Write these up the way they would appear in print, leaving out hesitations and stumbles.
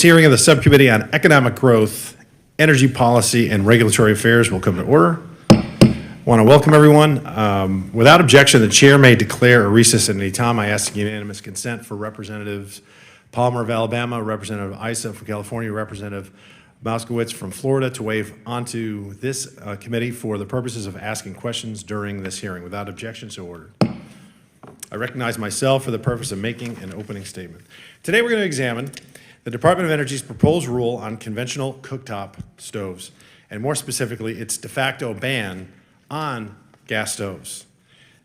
Hearing of the Subcommittee on Economic Growth, Energy Policy, and Regulatory Affairs will come to order. I want to welcome everyone. Without objection, the chair may declare a recess at any time. I ask unanimous consent for Representatives Palmer of Alabama, Representative Issa from California, Representative Moskowitz from Florida to waive onto this committee for the purposes of asking questions during this hearing. Without objection, so ordered. I recognize myself for the purpose of making an opening statement. Today we're going to examine the Department of Energy's proposed rule on conventional cooktop stoves, and more specifically, its de facto ban on gas stoves.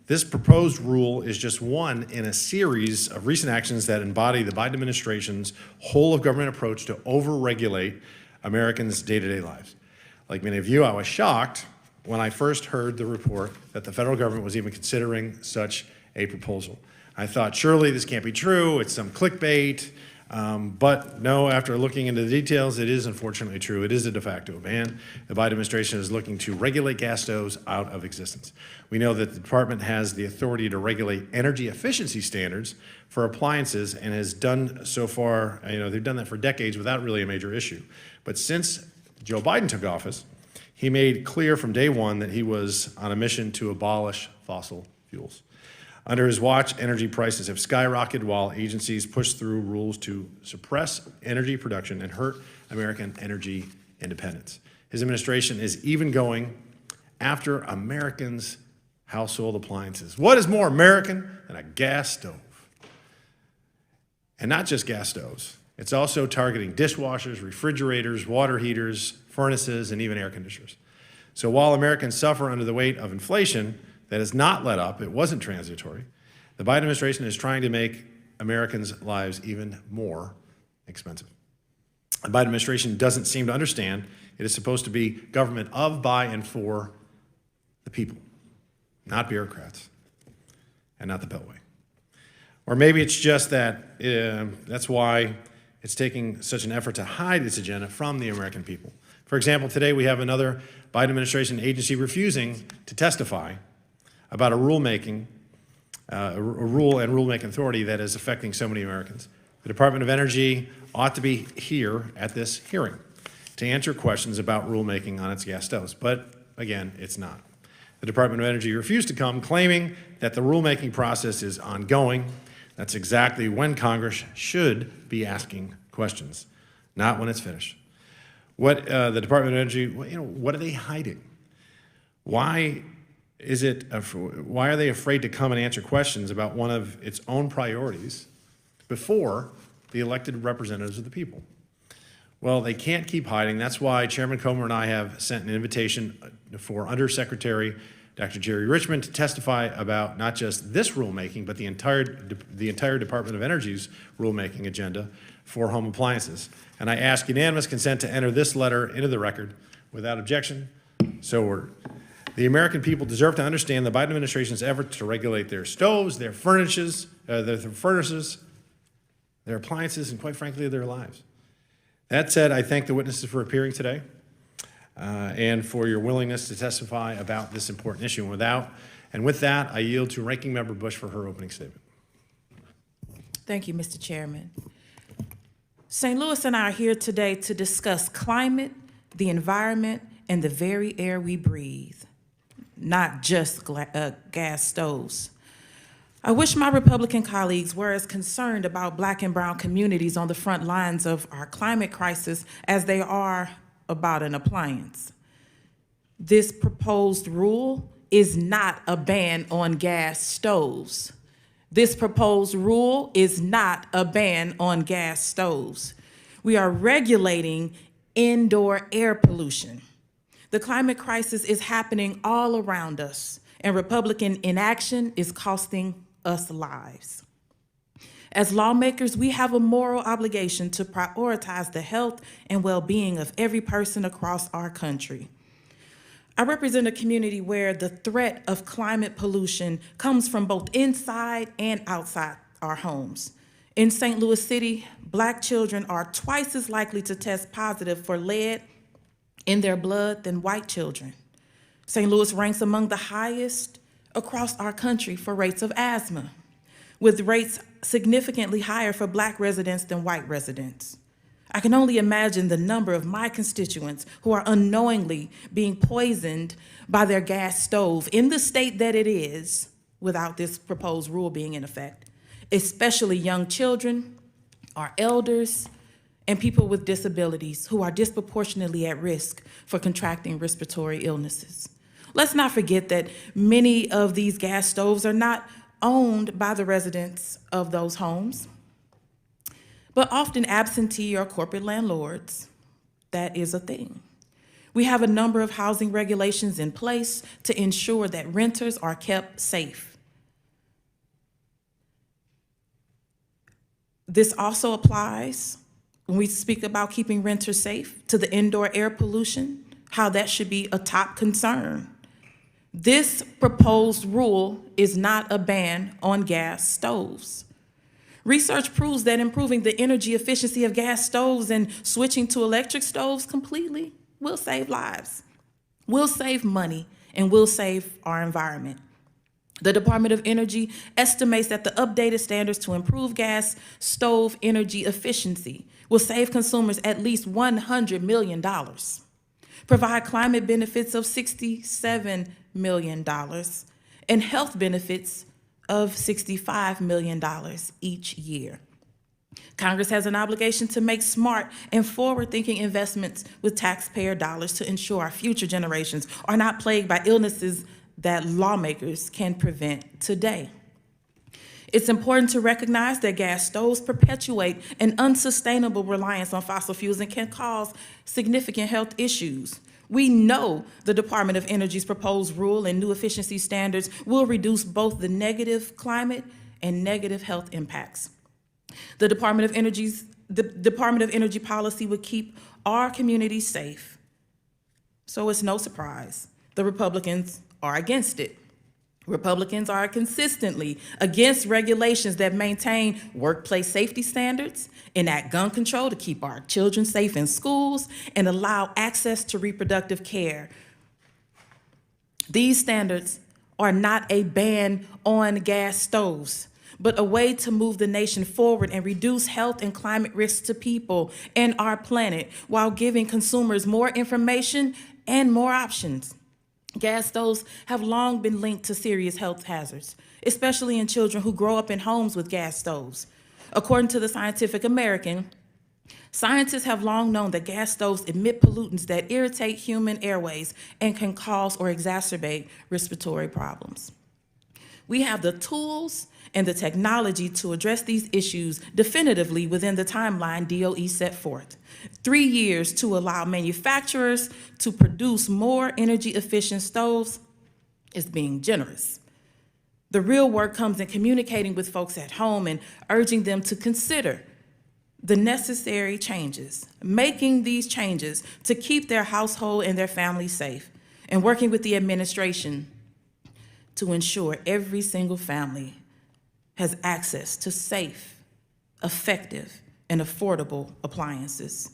This proposed rule is just one in a series of recent actions that embody the Biden administration's whole of government approach to over-regulate Americans' day-to-day lives. Like many of you, I was shocked when I first heard the report that the federal government was even considering such a proposal. I thought, surely this can't be true, it's some clickbait. But no, after looking into the details, it is unfortunately true. It is a de facto ban. The Biden administration is looking to regulate gas stoves out of existence. We know that the department has the authority to regulate energy efficiency standards for appliances and has done so far, they've done that for decades without really a major issue. But since Joe Biden took office, he made clear from day one that he was on a mission to abolish fossil fuels. Under his watch, energy prices have skyrocketed while agencies push through rules to suppress energy production and hurt American energy independence. His administration is even going after Americans' household appliances. What is more American than a gas stove? And not just gas stoves. It's also targeting dishwashers, refrigerators, water heaters, furnaces, and even air conditioners. So while Americans suffer under the weight of inflation, that has not let up, it wasn't transitory. The Biden administration is trying to make Americans' lives even more expensive. The Biden administration doesn't seem to understand it is supposed to be government of, by, and for the people, not bureaucrats, and not the Beltway. Or maybe it's just that that's why it's taking such an effort to hide its agenda from the American people. For example, today we have another Biden administration agency refusing to testify about a rulemaking, a rule and rulemaking authority that is affecting so many Americans. The Department of Energy ought to be here at this hearing to answer questions about rulemaking on its gas stoves, but again, it's not. The Department of Energy refused to come, claiming that the rulemaking process is ongoing. That's exactly when Congress should be asking questions, not when it's finished. What the Department of Energy, what are they hiding? Why are they afraid to come and answer questions about one of its own priorities before the elected representatives of the people? Well, they can't keep hiding. That's why Chairman Comer and I have sent an invitation for Undersecretary Dr. Jerry Richmond to testify about not just this rulemaking, but the entire Department of Energy's rulemaking agenda for home appliances. And I ask unanimous consent to enter this letter into the record. Without objection, so ordered. The American people deserve to understand the Biden administration's efforts to regulate their stoves, their furnaces, their appliances, and quite frankly, their lives. That said, I thank the witnesses for appearing today and for your willingness to testify about this important issue. And with that, I yield to Ranking Member Bush for her opening statement. Thank you, Mr. Chairman. St. Louis and I are here today to discuss climate, the environment, and the very air we breathe, not just gas stoves. I wish my Republican colleagues were as concerned about Black and brown communities on the front lines of our climate crisis as they are about an appliance. This proposed rule is not a ban on gas stoves. This proposed rule is not a ban on gas stoves. We are regulating indoor air pollution. The climate crisis is happening all around us, and Republican inaction is costing us lives. As lawmakers, we have a moral obligation to prioritize the health and well-being of every person across our country. I represent a community where the threat of climate pollution comes from both inside and outside our homes. In St. Louis City, Black children are twice as likely to test positive for lead in their blood than white children. St. Louis ranks among the highest across our country for rates of asthma, with rates significantly higher for Black residents than white residents. I can only imagine the number of my constituents who are unknowingly being poisoned by their gas stove in the state that it is without this proposed rule being in effect, especially young children, our elders, and people with disabilities who are disproportionately at risk for contracting respiratory illnesses. Let's not forget that many of these gas stoves are not owned by the residents of those homes, but often absentee or corporate landlords. That is a thing. We have a number of housing regulations in place to ensure that renters are kept safe. This also applies when we speak about keeping renters safe to the indoor air pollution, how that should be a top concern. This proposed rule is not a ban on gas stoves. Research proves that improving the energy efficiency of gas stoves and switching to electric stoves completely will save lives, will save money, and will save our environment. The Department of Energy estimates that the updated standards to improve gas stove energy efficiency will save consumers at least $100 million, provide climate benefits of $67 million, and health benefits of $65 million each year. Congress has an obligation to make smart and forward-thinking investments with taxpayer dollars to ensure our future generations are not plagued by illnesses that lawmakers can prevent today. It's important to recognize that gas stoves perpetuate an unsustainable reliance on fossil fuels and can cause significant health issues. We know the Department of Energy's proposed rule and new efficiency standards will reduce both the negative climate and negative health impacts. The Department of Energy policy would keep our communities safe. So it's no surprise the Republicans are against it. Republicans are consistently against regulations that maintain workplace safety standards, enact gun control to keep our children safe in schools, and allow access to reproductive care. These standards are not a ban on gas stoves, but a way to move the nation forward and reduce health and climate risks to people and our planet while giving consumers more information and more options. Gas stoves have long been linked to serious health hazards, especially in children who grow up in homes with gas stoves. According to the Scientific American, scientists have long known that gas stoves emit pollutants that irritate human airways and can cause or exacerbate respiratory problems. We have the tools and the technology to address these issues definitively within the timeline DOE set forth. 3 years to allow manufacturers to produce more energy efficient stoves is being generous. The real work comes in communicating with folks at home and urging them to consider the necessary changes, making these changes to keep their household and their family safe, and working with the administration to ensure every single family has access to safe, effective, and affordable appliances.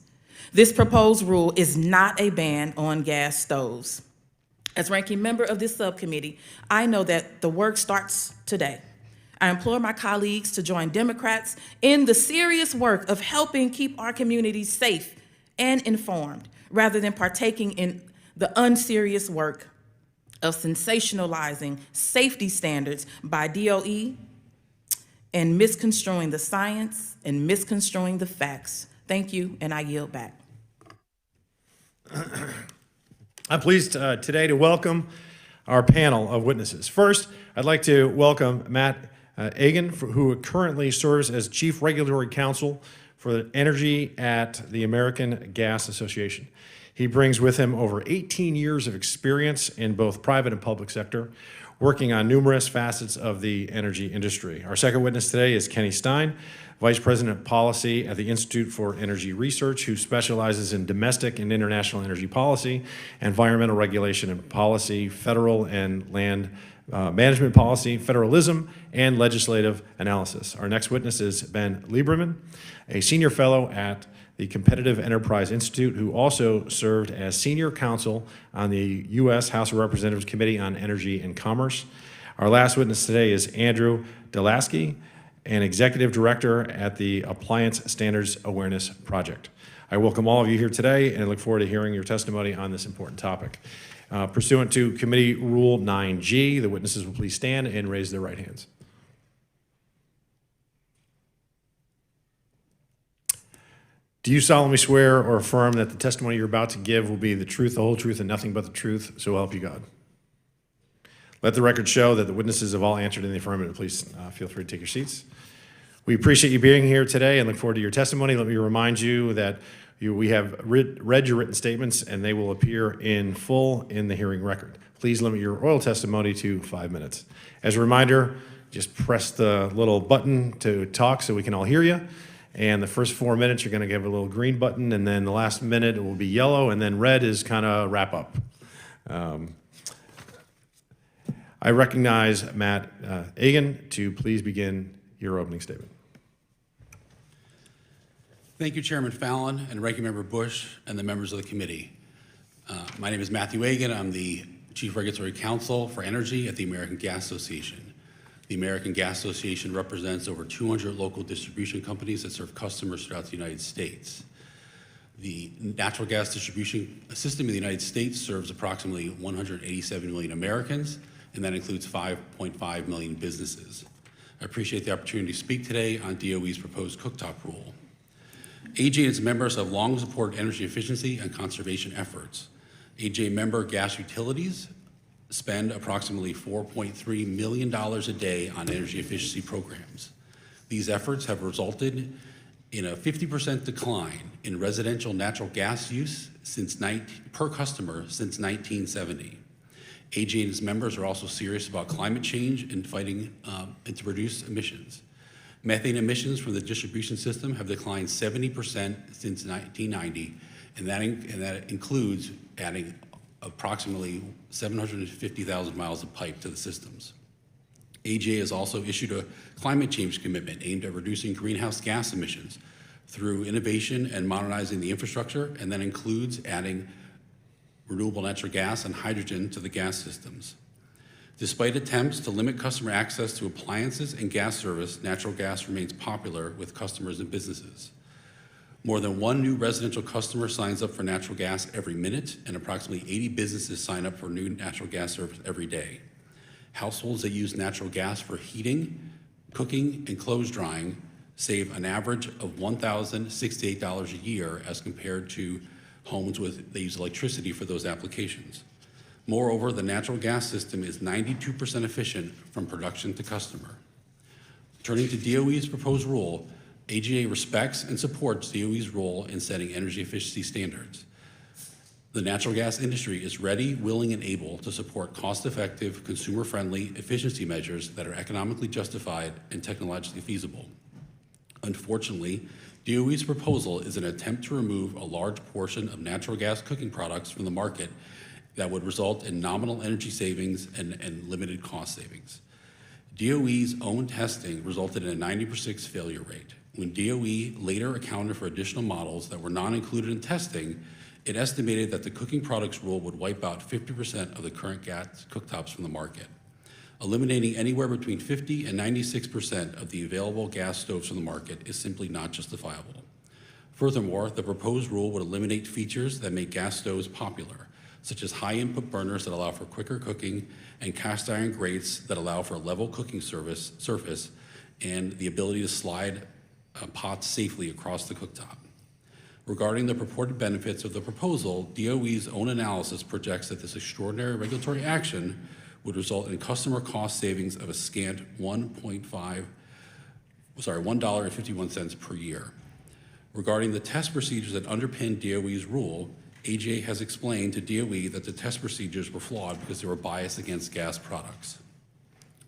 This proposed rule is not a ban on gas stoves. As ranking member of this subcommittee, I know that the work starts today. I implore my colleagues to join Democrats in the serious work of helping keep our communities safe and informed, rather than partaking in the unserious work of sensationalizing safety standards by DOE and misconstruing the science and misconstruing the facts. Thank you, and I yield back. I'm pleased today to welcome our panel of witnesses. First, I'd like to welcome Matt Agan, who currently serves as Chief Regulatory Counsel for Energy at the American Gas Association. He brings with him over 18 years of experience in both private and public sector, working on numerous facets of the energy industry. Our second witness today is Kenny Stein, Vice President of Policy at the Institute for Energy Research, who specializes in domestic and international energy policy, environmental regulation and policy, federal and land management policy, federalism, and legislative analysis. Our next witness is Ben Lieberman, a senior fellow at the Competitive Enterprise Institute, who also served as senior counsel on the U.S. House of Representatives Committee on Energy and Commerce. Our last witness today is Andrew Delasky, and Executive Director at the Appliance Standards Awareness Project. I welcome all of you here today and look forward to hearing your testimony on this important topic. Pursuant to Committee Rule 9G, the witnesses will please stand and raise their right hands. Do you solemnly swear or affirm that the testimony you're about to give will be the truth, the whole truth, and nothing but the truth, so help you God? Let the record show that the witnesses have all answered in the affirmative. Please feel free to take your seats. We appreciate you being here today and look forward to your testimony. Let me remind you that we have read your written statements and they will appear in full in the hearing record. Please limit your oral testimony to 5 minutes. As a reminder, just press the little button to talk so we can all hear you. And the first 4 minutes, you're going to give a little green button, and then the last minute, it will be yellow, and then red is kind of wrap up. I recognize Matt Agan to please begin your opening statement. Thank you, Chairman Fallon and Ranking Member Bush and the members of the committee. My name is Matthew Agan. I'm the Chief Regulatory Counsel for Energy at the American Gas Association. The American Gas Association represents over 200 local distribution companies that serve customers throughout the United States. The natural gas distribution system in the United States serves approximately 187 million Americans, and that includes 5.5 million businesses. I appreciate the opportunity to speak today on DOE's proposed cooktop rule. AJ and its members have long supported energy efficiency and conservation efforts. AJ member gas utilities spend approximately $4.3 million a day on energy efficiency programs. These efforts have resulted in a 50% decline in residential natural gas use per customer since 1970. AJ and its members are also serious about climate change and fighting and to reduce emissions. Methane emissions from the distribution system have declined 70% since 1990, and that includes adding approximately 750,000 miles of pipe to the systems. AJ has also issued a climate change commitment aimed at reducing greenhouse gas emissions through innovation and modernizing the infrastructure, and that includes adding renewable natural gas and hydrogen to the gas systems. Despite attempts to limit customer access to appliances and gas service, natural gas remains popular with customers and businesses. More than one new residential customer signs up for natural gas every minute, and approximately 80 businesses sign up for new natural gas service every day. Households that use natural gas for heating, cooking, and clothes drying save an average of $1,068 a year as compared to homes that use electricity for those applications. Moreover, the natural gas system is 92% efficient from production to customer. Turning to DOE's proposed rule, AGA respects and supports DOE's role in setting energy efficiency standards. The natural gas industry is ready, willing, and able to support cost-effective, consumer-friendly efficiency measures that are economically justified and technologically feasible. Unfortunately, DOE's proposal is an attempt to remove a large portion of natural gas cooking products from the market that would result in nominal energy savings and limited cost savings. DOE's own testing resulted in a 90% failure rate. When DOE later accounted for additional models that were not included in testing, it estimated that the cooking products rule would wipe out 50% of the current gas cooktops from the market. Eliminating anywhere between 50 and 96% of the available gas stoves from the market is simply not justifiable. Furthermore, the proposed rule would eliminate features that make gas stoves popular, such as high input burners that allow for quicker cooking and cast iron grates that allow for a level cooking surface and the ability to slide pots safely across the cooktop. Regarding the purported benefits of the proposal, DOE's own analysis projects that this extraordinary regulatory action would result in customer cost savings of a scant $1.51 per year. Regarding the test procedures that underpin DOE's rule, AGA has explained to DOE that the test procedures were flawed because they were biased against gas products.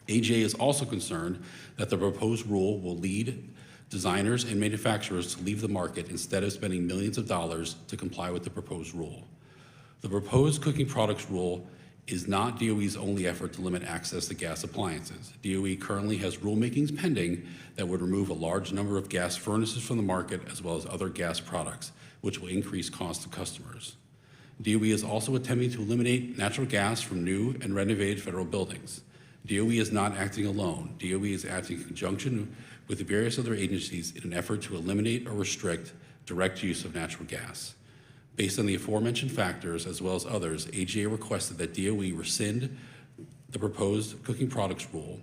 AGA is also concerned that the proposed rule will lead designers and manufacturers to leave the market instead of spending millions of dollars to comply with the proposed rule. The proposed cooking products rule is not DOE's only effort to limit access to gas appliances. DOE currently has rulemakings pending that would remove a large number of gas furnaces from the market as well as other gas products, which will increase costs to customers. DOE is also attempting to eliminate natural gas from new and renovated federal buildings. DOE is not acting alone. DOE is acting in conjunction with the various other agencies in an effort to eliminate or restrict direct use of natural gas. Based on the aforementioned factors, as well as others, AGA requested that DOE rescind the proposed cooking products rule,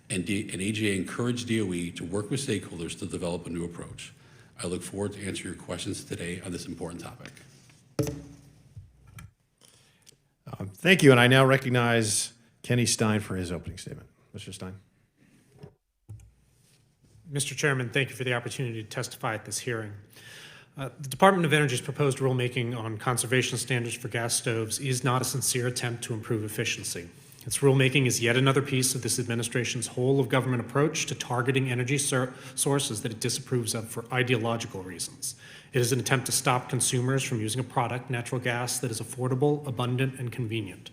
and AGA encouraged DOE to work with stakeholders to develop a new approach. I look forward to answering your questions today on this important topic. Thank you, and I now recognize Kenny Stein for his opening statement. Mr. Stein. Mr. Chairman, thank you for the opportunity to testify at this hearing. The Department of Energy's proposed rulemaking on conservation standards for gas stoves is not a sincere attempt to improve efficiency. Its rulemaking is yet another piece of this administration's whole-of-government approach to targeting energy sources that it disapproves of for ideological reasons. It is an attempt to stop consumers from using a product, natural gas, that is affordable, abundant, and convenient.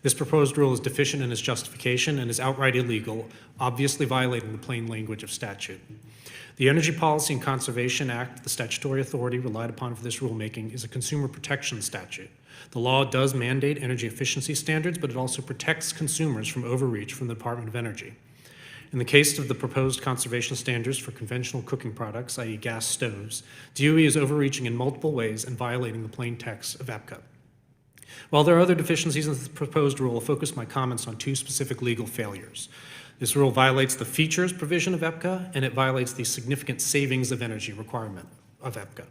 This proposed rule is deficient in its justification and is outright illegal, obviously violating the plain language of statute. The Energy Policy and Conservation Act, the statutory authority relied upon for this rulemaking, is a consumer protection statute. The law does mandate energy efficiency standards, but it also protects consumers from overreach from the Department of Energy. In the case of the proposed conservation standards for conventional cooking products, i.e. gas stoves, DOE is overreaching in multiple ways and violating the plain text of EPCA. While there are other deficiencies in the proposed rule, I'll focus my comments on two specific legal failures. This rule violates the features provision of EPCA, and it violates the significant savings of energy requirement of EPCA.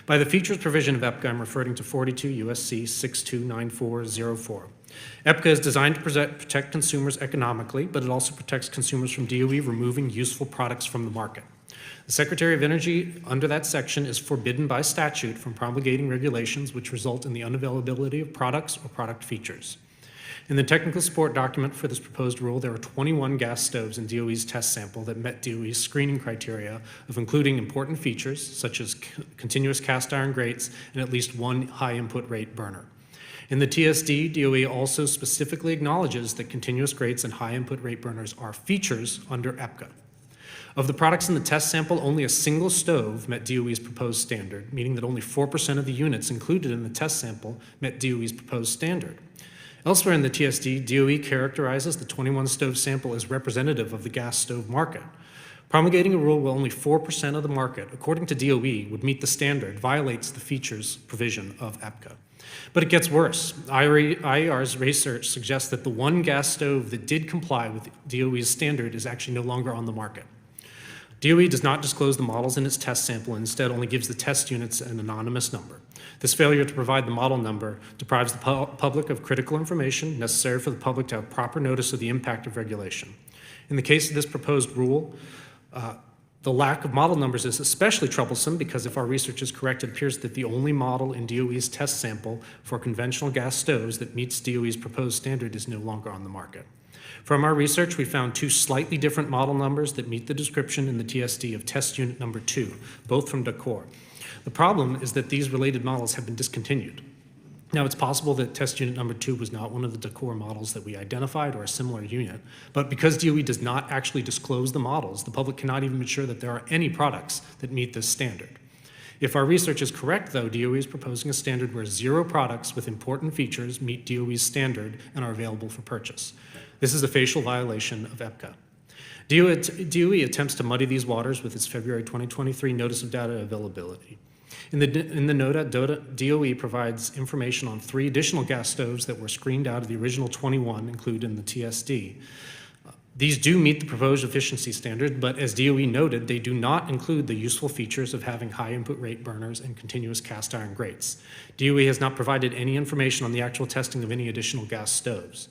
By the features provision of EPCA, I'm referring to 42 U.S.C. 629404. EPCA is designed to protect consumers economically, but it also protects consumers from DOE removing useful products from the market. The Secretary of Energy, under that section, is forbidden by statute from promulgating regulations which result in the unavailability of products or product features. In the technical support document for this proposed rule, there are 21 gas stoves in DOE's test sample that met DOE's screening criteria of including important features, such as continuous cast iron grates and at least one high input rate burner. In the TSD, DOE also specifically acknowledges that continuous grates and high input rate burners are features under EPCA. Of the products in the test sample, only a single stove met DOE's proposed standard, meaning that only 4% of the units included in the test sample met DOE's proposed standard. Elsewhere in the TSD, DOE characterizes the 21 stove sample as representative of the gas stove market. Promulgating a rule where only 4% of the market, according to DOE, would meet the standard violates the features provision of EPCA. But it gets worse. IER's research suggests that the one gas stove that did comply with DOE's standard is actually no longer on the market. DOE does not disclose the models in its test sample and instead only gives the test units an anonymous number. This failure to provide the model number deprives the public of critical information necessary for the public to have proper notice of the impact of regulation. In the case of this proposed rule, the lack of model numbers is especially troublesome because if our research is correct, it appears that the only model in DOE's test sample for conventional gas stoves that meets DOE's proposed standard is no longer on the market. From our research, we found two slightly different model numbers that meet the description in the TSD of test unit number 2, both from Decor. The problem is that these related models have been discontinued. Now, it's possible that test unit number 2 was not one of the Decor models that we identified or a similar unit, but because DOE does not actually disclose the models, the public cannot even be sure that there are any products that meet this standard. If our research is correct, though, DOE is proposing a standard where 0 products with important features meet DOE's standard and are available for purchase. This is a facial violation of EPCA. DOE attempts to muddy these waters with its February 2023 Notice of Data Availability. In the NODA, DOE provides information on 3 additional gas stoves that were screened out of the original 21 included in the TSD. These do meet the proposed efficiency standard, but as DOE noted, they do not include the useful features of having high input rate burners and continuous cast iron grates. DOE has not provided any information on the actual testing of any additional gas stoves.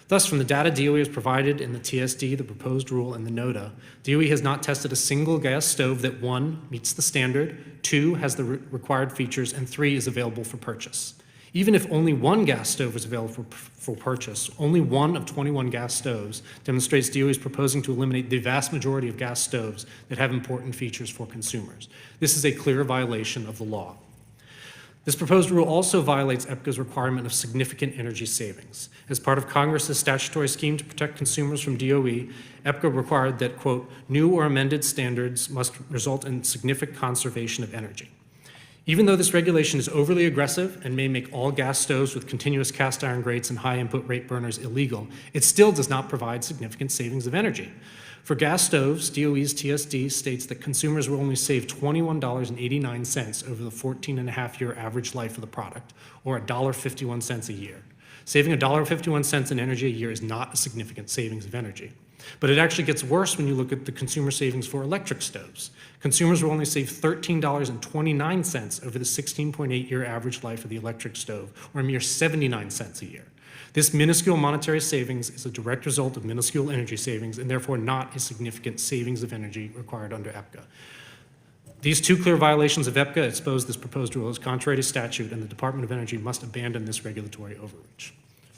Thus, from the data DOE has provided in the TSD, the proposed rule, and the NODA, DOE has not tested a single gas stove that 1, meets the standard, 2, has the required features, and 3, is available for purchase. Even if only 1 gas stove is available for purchase, only 1 of 21 gas stoves demonstrates DOE is proposing to eliminate the vast majority of gas stoves that have important features for consumers. This is a clear violation of the law. This proposed rule also violates EPCA's requirement of significant energy savings. As part of Congress's statutory scheme to protect consumers from DOE, EPCA required that, quote, new or amended standards must result in significant conservation of energy. Even though this regulation is overly aggressive and may make all gas stoves with continuous cast iron grates and high input rate burners illegal, it still does not provide significant savings of energy. For gas stoves, DOE's TSD states that consumers will only save $21.89 over the 14.5-year average life of the product, or $1.51 a year. Saving $1.51 in energy a year is not a significant savings of energy. But it actually gets worse when you look at the consumer savings for electric stoves. Consumers will only save $13.29 over the 16.8-year average life of the electric stove, or a mere 79 cents a year. This minuscule monetary savings is a direct result of minuscule energy savings and therefore not a significant savings of energy required under EPCA. These two clear violations of EPCA expose this proposed rule as contrary to statute, and the Department of Energy must abandon this regulatory overreach.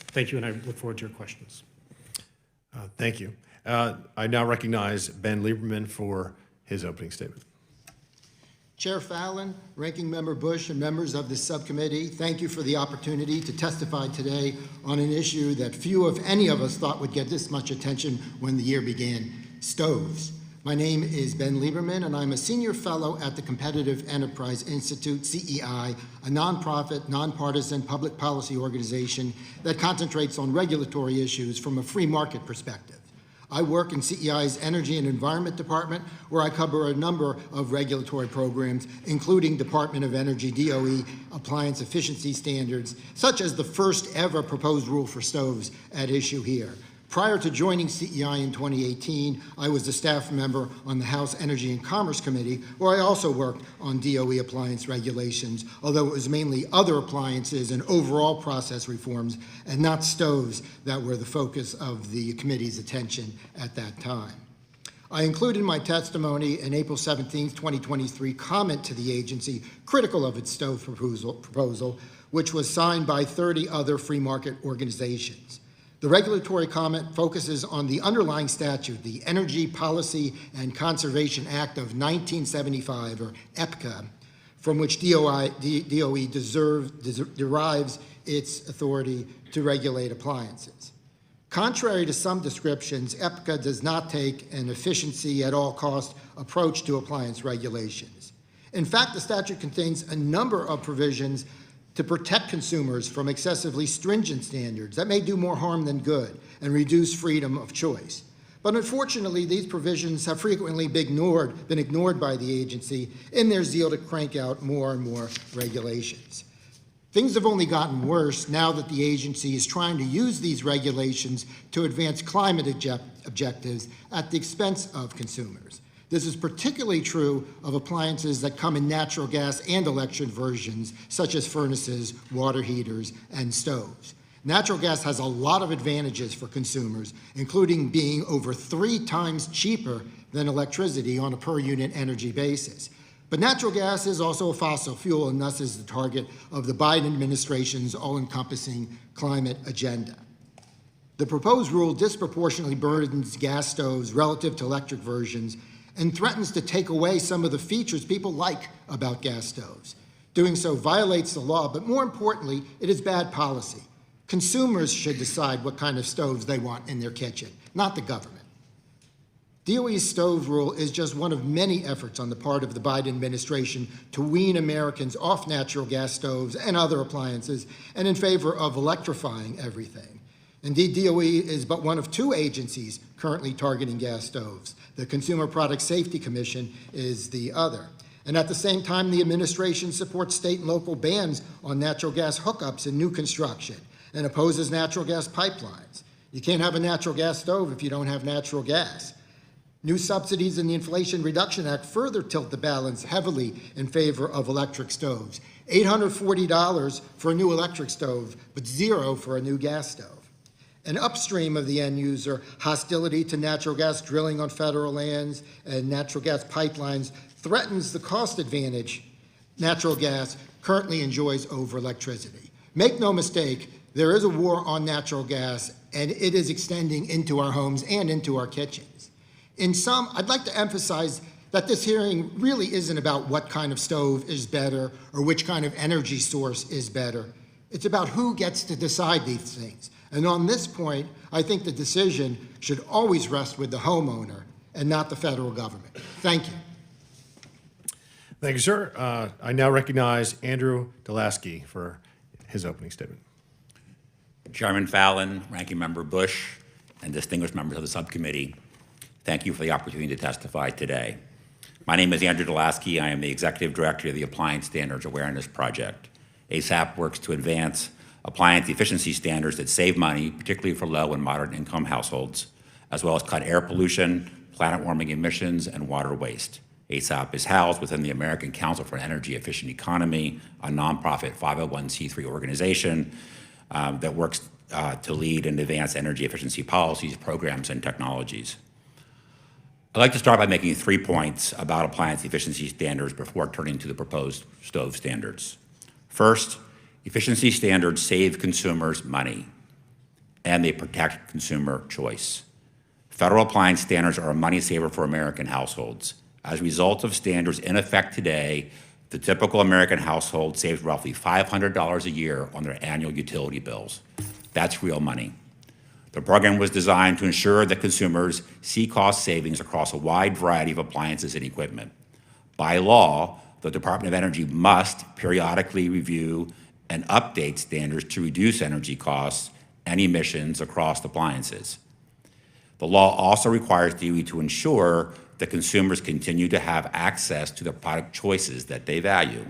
Thank you, and I look forward to your questions. Thank you. I now recognize Ben Lieberman for his opening statement. Chair Fallon, Ranking Member Bush, and members of the subcommittee, thank you for the opportunity to testify today on an issue that few, if any of us, thought would get this much attention when the year began: stoves. My name is Ben Lieberman, and I'm a senior fellow at the Competitive Enterprise Institute, CEI, a nonprofit, nonpartisan public policy organization that concentrates on regulatory issues from a free market perspective. I work in CEI's Energy and Environment Department, where I cover a number of regulatory programs, including Department of Energy, DOE, appliance efficiency standards, such as the first ever proposed rule for stoves at issue here. Prior to joining CEI in 2018, I was a staff member on the House Energy and Commerce Committee, where I also worked on DOE appliance regulations, although it was mainly other appliances and overall process reforms and not stoves that were the focus of the committee's attention at that time. I included in my testimony an April 17, 2023 comment to the agency critical of its stove proposal, which was signed by 30 other free market organizations. The regulatory comment focuses on the underlying statute, the Energy Policy and Conservation Act of 1975, or EPCA, from which DOE derives its authority to regulate appliances. Contrary to some descriptions, EPCA does not take an efficiency at all cost approach to appliance regulations. In fact, the statute contains a number of provisions to protect consumers from excessively stringent standards that may do more harm than good and reduce freedom of choice. But unfortunately, these provisions have frequently been ignored by the agency in their zeal to crank out more and more regulations. Things have only gotten worse now that the agency is trying to use these regulations to advance climate objectives at the expense of consumers. This is particularly true of appliances that come in natural gas and electric versions, such as furnaces, water heaters, and stoves. Natural gas has a lot of advantages for consumers, including being over 3 times cheaper than electricity on a per-unit energy basis. But natural gas is also a fossil fuel and thus is the target of the Biden administration's all-encompassing climate agenda. The proposed rule disproportionately burdens gas stoves relative to electric versions and threatens to take away some of the features people like about gas stoves. Doing so violates the law, but more importantly, it is bad policy. Consumers should decide what kind of stoves they want in their kitchen, not the government. DOE's stove rule is just one of many efforts on the part of the Biden administration to wean Americans off natural gas stoves and other appliances and in favor of electrifying everything. Indeed, DOE is but one of 2 agencies currently targeting gas stoves. The Consumer Product Safety Commission is the other. And at the same time, the administration supports state and local bans on natural gas hookups in new construction and opposes natural gas pipelines. You can't have a natural gas stove if you don't have natural gas. New subsidies in the Inflation Reduction Act further tilt the balance heavily in favor of electric stoves. $840 for a new electric stove, but $0 for a new gas stove. And upstream of the end user, hostility to natural gas drilling on federal lands and natural gas pipelines threatens the cost advantage natural gas currently enjoys over electricity. Make no mistake, there is a war on natural gas, and it is extending into our homes and into our kitchens. In sum, I'd like to emphasize that this hearing really isn't about what kind of stove is better or which kind of energy source is better. It's about who gets to decide these things. And on this point, I think the decision should always rest with the homeowner and not the federal government. Thank you. Thank you, sir. I now recognize Andrew Delaski for his opening statement. Chairman Fallon, Ranking Member Bush, and distinguished members of the subcommittee, thank you for the opportunity to testify today. My name is Andrew Delaski. I am the Executive Director of the Appliance Standards Awareness Project. ASAP works to advance appliance efficiency standards that save money, particularly for low and moderate income households, as well as cut air pollution, planet warming emissions, and water waste. ASAP is housed within the American Council for an Energy Efficient Economy, a nonprofit 501c3 organization that works to lead and advance energy efficiency policies, programs, and technologies. I'd like to start by making 3 points about appliance efficiency standards before turning to the proposed stove standards. First, efficiency standards save consumers money, and they protect consumer choice. Federal appliance standards are a money saver for American households. As a result of standards in effect today, the typical American household saves roughly $500 a year on their annual utility bills. That's real money. The program was designed to ensure that consumers see cost savings across a wide variety of appliances and equipment. By law, the Department of Energy must periodically review and update standards to reduce energy costs and emissions across appliances. The law also requires DOE to ensure that consumers continue to have access to the product choices that they value.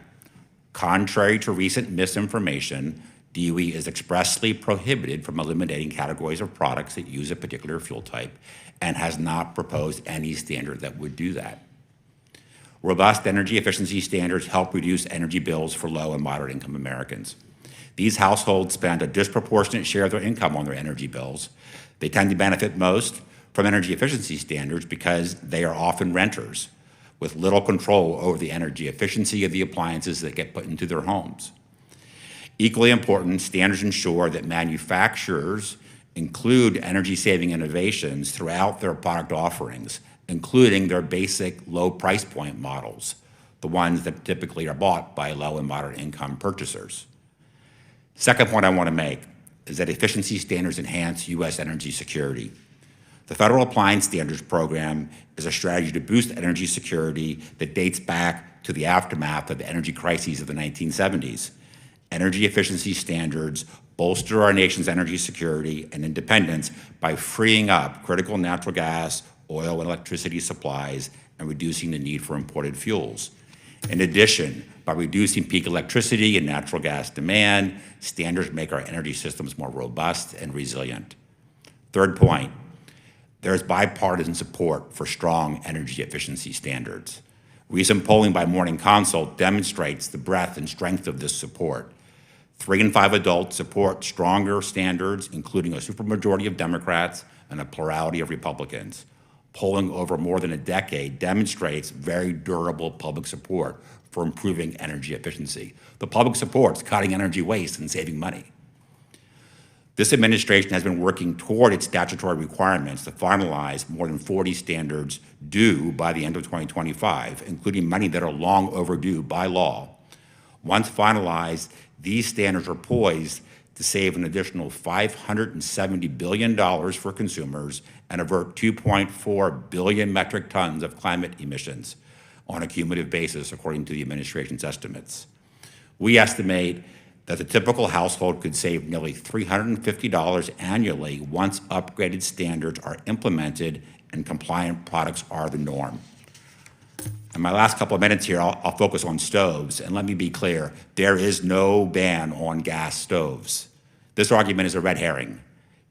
Contrary to recent misinformation, DOE is expressly prohibited from eliminating categories of products that use a particular fuel type and has not proposed any standard that would do that. Robust energy efficiency standards help reduce energy bills for low and moderate income Americans. These households spend a disproportionate share of their income on their energy bills. They tend to benefit most from energy efficiency standards because they are often renters with little control over the energy efficiency of the appliances that get put into their homes. Equally important, standards ensure that manufacturers include energy-saving innovations throughout their product offerings, including their basic low price point models, the ones that typically are bought by low and moderate income purchasers. Second point I want to make is that efficiency standards enhance U.S. energy security. The Federal Appliance Standards Program is a strategy to boost energy security that dates back to the aftermath of the energy crises of the 1970s. Energy efficiency standards bolster our nation's energy security and independence by freeing up critical natural gas, oil, and electricity supplies and reducing the need for imported fuels. In addition, by reducing peak electricity and natural gas demand, standards make our energy systems more robust and resilient. Third point, there is bipartisan support for strong energy efficiency standards. Recent polling by Morning Consult demonstrates the breadth and strength of this support. 3 in 5 adults support stronger standards, including a supermajority of Democrats and a plurality of Republicans. Polling over more than a decade demonstrates very durable public support for improving energy efficiency. The public supports cutting energy waste and saving money. This administration has been working toward its statutory requirements to finalize more than 40 standards due by the end of 2025, including many that are long overdue by law. Once finalized, these standards are poised to save an additional $570 billion for consumers and avert 2.4 billion metric tons of climate emissions on a cumulative basis, according to the administration's estimates. We estimate that the typical household could save nearly $350 annually once upgraded standards are implemented and compliant products are the norm. In my last couple of minutes here, I'll focus on stoves, and let me be clear, there is no ban on gas stoves. This argument is a red herring.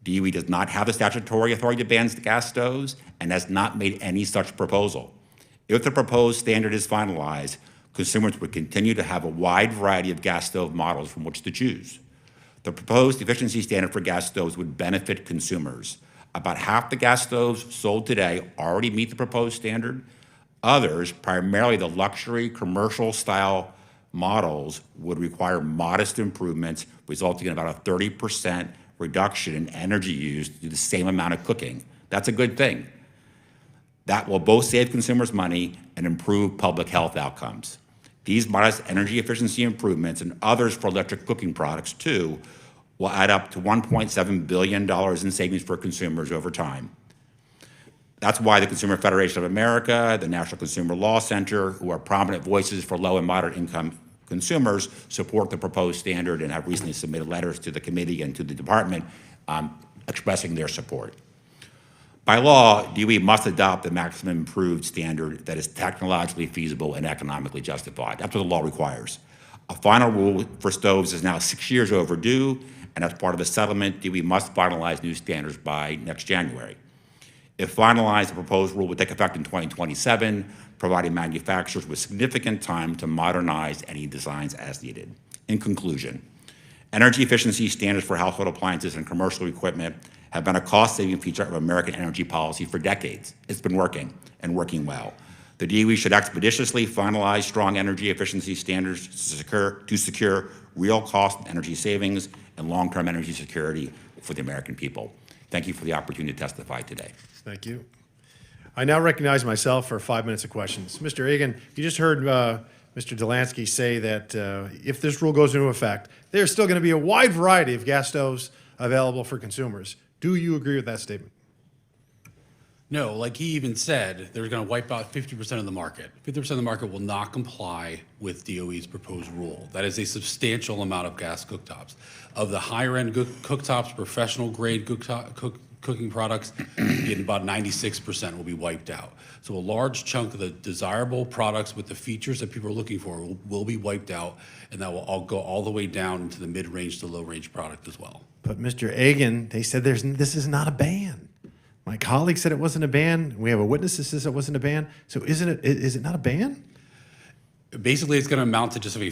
DOE does not have the statutory authority to ban gas stoves and has not made any such proposal. If the proposed standard is finalized, consumers would continue to have a wide variety of gas stove models from which to choose. The proposed efficiency standard for gas stoves would benefit consumers. About half the gas stoves sold today already meet the proposed standard. Others, primarily the luxury commercial style models, would require modest improvements, resulting in about a 30% reduction in energy used to do the same amount of cooking. That's a good thing. That will both save consumers money and improve public health outcomes. These modest energy efficiency improvements and others for electric cooking products, too, will add up to $1.7 billion in savings for consumers over time. That's why the Consumer Federation of America, the National Consumer Law Center, who are prominent voices for low and moderate income consumers, support the proposed standard and have recently submitted letters to the committee and to the department expressing their support. By law, DOE must adopt the maximum improved standard that is technologically feasible and economically justified. That's what the law requires. A final rule for stoves is now 6 years overdue, and as part of the settlement, DOE must finalize new standards by next January. If finalized, the proposed rule would take effect in 2027, providing manufacturers with significant time to modernize any designs as needed. In conclusion, energy efficiency standards for household appliances and commercial equipment have been a cost-saving feature of American energy policy for decades. It's been working, and working well. The DOE should expeditiously finalize strong energy efficiency standards to secure real cost energy savings and long-term energy security for the American people. Thank you for the opportunity to testify today. Thank you. I now recognize myself for 5 minutes of questions. Mr. Egan, you just heard Mr. Delansky say that if this rule goes into effect, there's still going to be a wide variety of gas stoves available for consumers. Do you agree with that statement? No, like he even said, they're going to wipe out 50% of the market. 50% of the market will not comply with DOE's proposed rule. That is a substantial amount of gas cooktops. Of the higher-end cooktops, professional-grade cooking products, about 96% will be wiped out. So a large chunk of the desirable products with the features that people are looking for will be wiped out, and that will all go all the way down into the mid-range to low-range product as well. But Mr. Egan, they said this is not a ban. My colleague said it wasn't a ban. We have a witness that says it wasn't a ban. So is it not a ban? Basically, it's going to amount to just having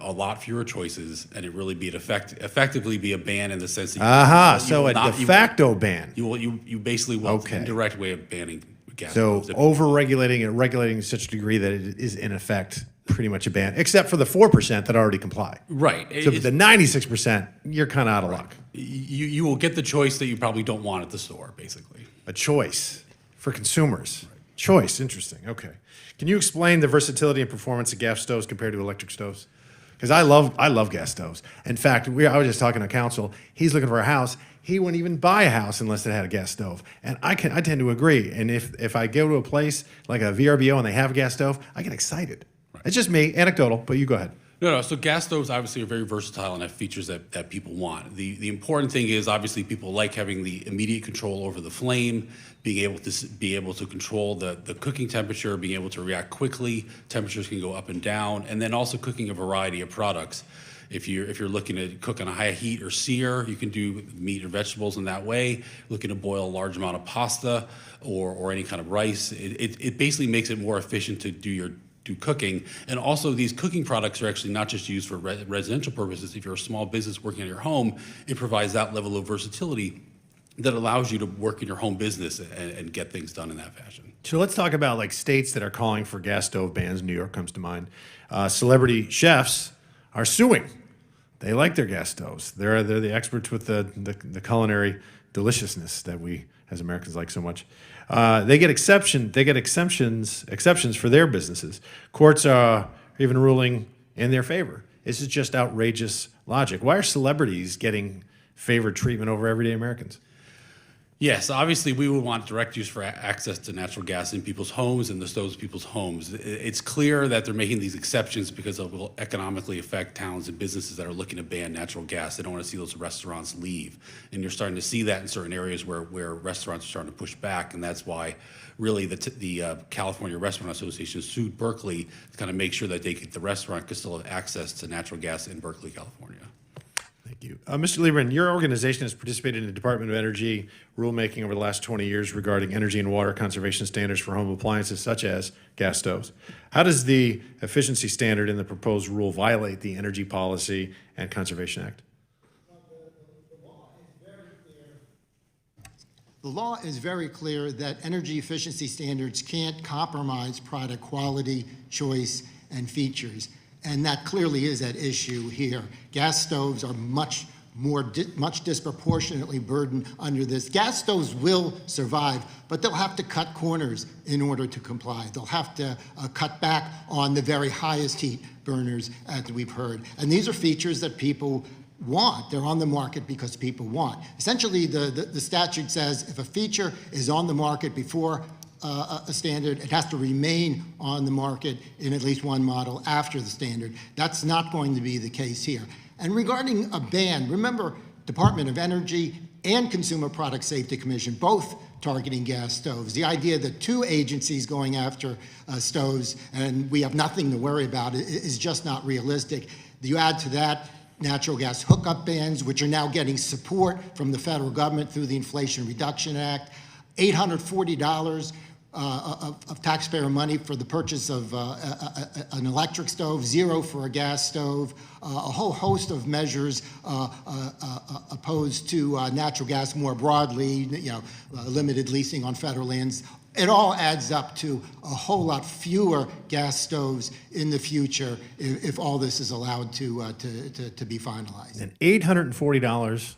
a lot fewer choices, and it really be effectively be a ban in the sense that so a de facto ban. You basically will. It's an indirect way of banning gas. So over-regulating and regulating to such a degree that it is in effect pretty much a ban, except for the 4% that already comply. Right. So the 96%, you're kind of out of luck. You will get the choice that you probably don't want at the store, basically. A choice for consumers. Right. Choice, interesting. Okay. Can you explain the versatility and performance of gas stoves compared to electric stoves? Because I love gas stoves. In fact, I was just talking to counsel. He's looking for a house. He wouldn't even buy a house unless it had a gas stove. And I tend to agree. And if I go to a place like a VRBO and they have a gas stove, I get excited. Right. It's just me, anecdotal, but you go ahead. No. So gas stoves obviously are very versatile and have features that people want. The important thing is obviously people like having the immediate control over the flame, being able to control the cooking temperature, being able to react quickly. Temperatures can go up and down, and then also cooking a variety of products. If you're looking to cook on a high heat or sear, you can do meat or vegetables in that way. Looking to boil a large amount of pasta or any kind of rice, it basically makes it more efficient to do cooking. And also these cooking products are actually not just used for residential purposes. If you're a small business working in your home, it provides that level of versatility that allows you to work in your home business and get things done in that fashion. So let's talk about like states that are calling for gas stove bans. New York comes to mind. Celebrity chefs are suing. They like their gas stoves. They're the experts with the culinary deliciousness that we as Americans like so much. They get exemptions for their businesses. Courts are even ruling in their favor. This is just outrageous logic. Why are celebrities getting favored treatment over everyday Americans? Yes, obviously we would want direct use for access to natural gas in people's homes and the stoves in people's homes. It's clear that they're making these exceptions because it will economically affect towns and businesses that are looking to ban natural gas. They don't want to see those restaurants leave. And you're starting to see that in certain areas where restaurants are starting to push back, and that's why really the California Restaurant Association sued Berkeley to kind of make sure that the restaurant could still have access to natural gas in Berkeley, California. Thank you. Mr. Lieberman, your organization has participated in the Department of Energy rulemaking over the last 20 years regarding energy and water conservation standards for home appliances such as gas stoves. How does the efficiency standard in the proposed rule violate the Energy Policy and Conservation Act? The law is very clear that energy efficiency standards can't compromise product quality, choice, and features. And that clearly is at issue here. Gas stoves are much disproportionately burdened under this. Gas stoves will survive, but they'll have to cut corners in order to comply. They'll have to cut back on the very highest heat burners, as we've heard. And these are features that people want. They're on the market because people want. Essentially, the statute says if a feature is on the market before a standard, it has to remain on the market in at least one model after the standard. That's not going to be the case here. And regarding a ban, remember, Department of Energy and Consumer Product Safety Commission both targeting gas stoves. The idea that two agencies going after stoves and we have nothing to worry about is just not realistic. You add to that natural gas hookup bans, which are now getting support from the federal government through the Inflation Reduction Act, $840 of taxpayer money for the purchase of an electric stove, zero for a gas stove, a whole host of measures opposed to natural gas more broadly, limited leasing on federal lands. It all adds up to a whole lot fewer gas stoves in the future if all this is allowed to be finalized. And $840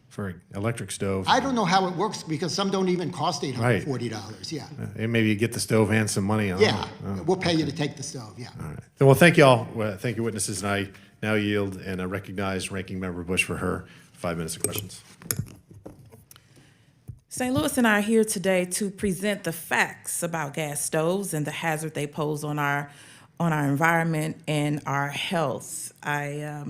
for an electric stove. I don't know how it works because some don't even cost $840. Yeah. And maybe you get the stove and some money on Yeah. it. We'll pay you to take the stove. Yeah. All right. Well, thank you all. Thank you, witnesses. And I now yield and I recognize Ranking Member Bush for her 5 minutes of questions. St. Louis and I are here today to present the facts about gas stoves and the hazard they pose on our environment and our health. I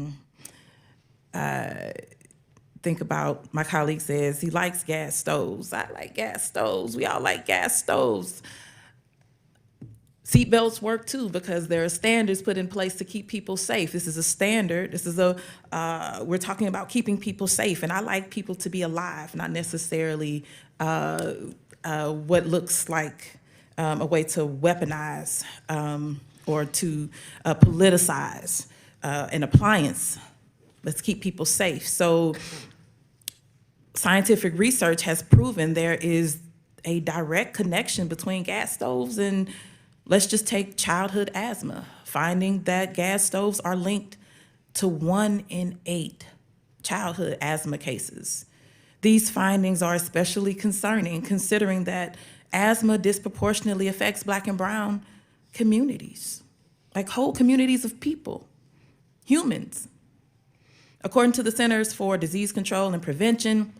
think about my colleague says he likes gas stoves. I like gas stoves. We all like gas stoves. Seatbelts work too because there are standards put in place to keep people safe. This is a standard. This is we're talking about keeping people safe, and I like people to be alive, not necessarily what looks like a way to weaponize or to politicize an appliance. Let's keep people safe. So scientific research has proven there is a direct connection between gas stoves and let's just take childhood asthma, finding that gas stoves are linked to 1 in 8 childhood asthma cases. These findings are especially concerning considering that asthma disproportionately affects Black and brown communities, like whole communities of people, humans. According to the Centers for Disease Control and Prevention,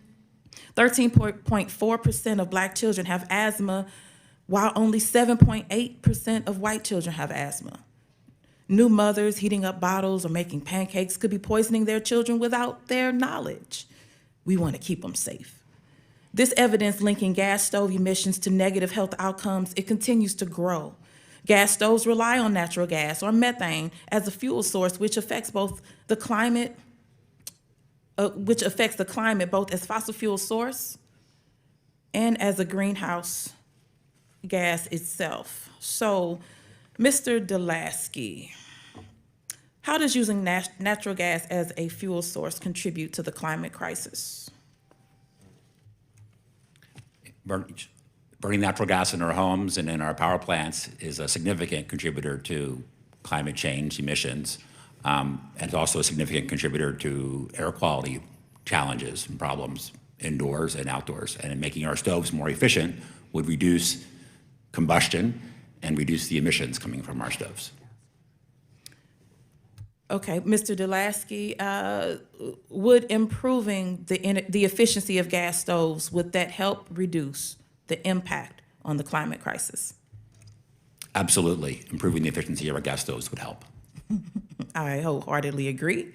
13.4% of Black children have asthma, while only 7.8% of white children have asthma. New mothers heating up bottles or making pancakes could be poisoning their children without their knowledge. We want to keep them safe. This evidence linking gas stove emissions to negative health outcomes, it continues to grow. Gas stoves rely on natural gas or methane as a fuel source, which affects both the climate, both as fossil fuel source and as a greenhouse gas itself. So, Mr. Delasky, how does using natural gas as a fuel source contribute to the climate crisis? Burning natural gas in our homes and in our power plants is a significant contributor to climate change emissions, and it's also a significant contributor to air quality challenges and problems indoors and outdoors. And making our stoves more efficient would reduce combustion and reduce the emissions coming from our stoves. Okay, Mr. Delasky, would improving the efficiency of gas stoves, would that help reduce the impact on the climate crisis? Absolutely. Improving the efficiency of our gas stoves would help. I wholeheartedly agree.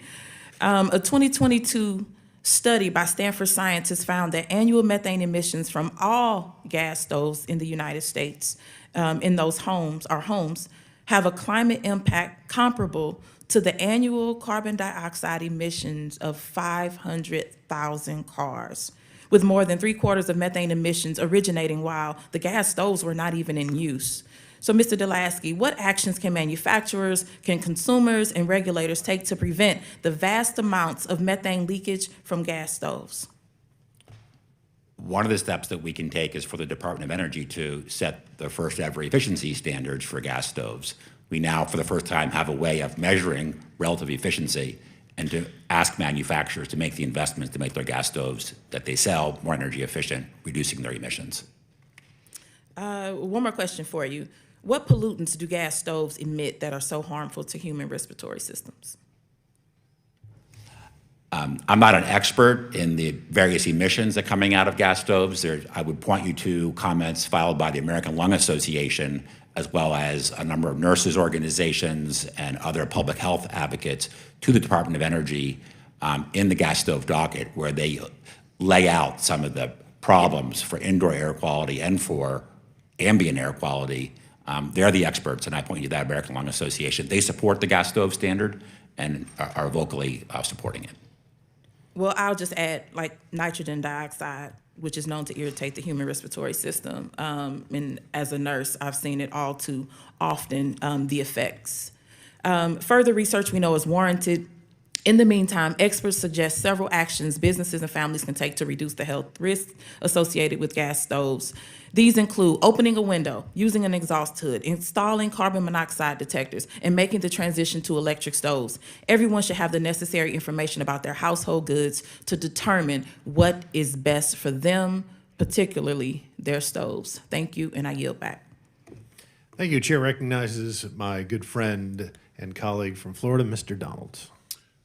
A 2022 study by Stanford scientists found that annual methane emissions from all gas stoves in the United States, in those homes, our homes, have a climate impact comparable to the annual carbon dioxide emissions of 500,000 cars, with more than 3/4 of methane emissions originating while the gas stoves were not even in use. So, Mr. Delasky, what actions can manufacturers, can consumers, and regulators take to prevent the vast amounts of methane leakage from gas stoves? One of the steps that we can take is for the Department of Energy to set the first ever efficiency standards for gas stoves. We now, for the first time, have a way of measuring relative efficiency and to ask manufacturers to make the investments to make their gas stoves that they sell more energy efficient, reducing their emissions. One more question for you. What pollutants do gas stoves emit that are so harmful to human respiratory systems? I'm not an expert in the various emissions that are coming out of gas stoves. I would point you to comments filed by the American Lung Association, as well as a number of nurses' organizations and other public health advocates to the Department of Energy in the gas stove docket, where they lay out some of the problems for indoor air quality and for ambient air quality. They're the experts, and I point you to that American Lung Association. They support the gas stove standard and are vocally supporting it. Well, I'll just add, like, nitrogen dioxide, which is known to irritate the human respiratory system. And as a nurse, I've seen it all too often, the effects. Further research we know is warranted. In the meantime, experts suggest several actions businesses and families can take to reduce the health risks associated with gas stoves. These include opening a window, using an exhaust hood, installing carbon monoxide detectors, and making the transition to electric stoves. Everyone should have the necessary information about their household goods to determine what is best for them, particularly their stoves. Thank you, and I yield back. Thank you. Chair recognizes my good friend and colleague from Florida, Mr. Donalds.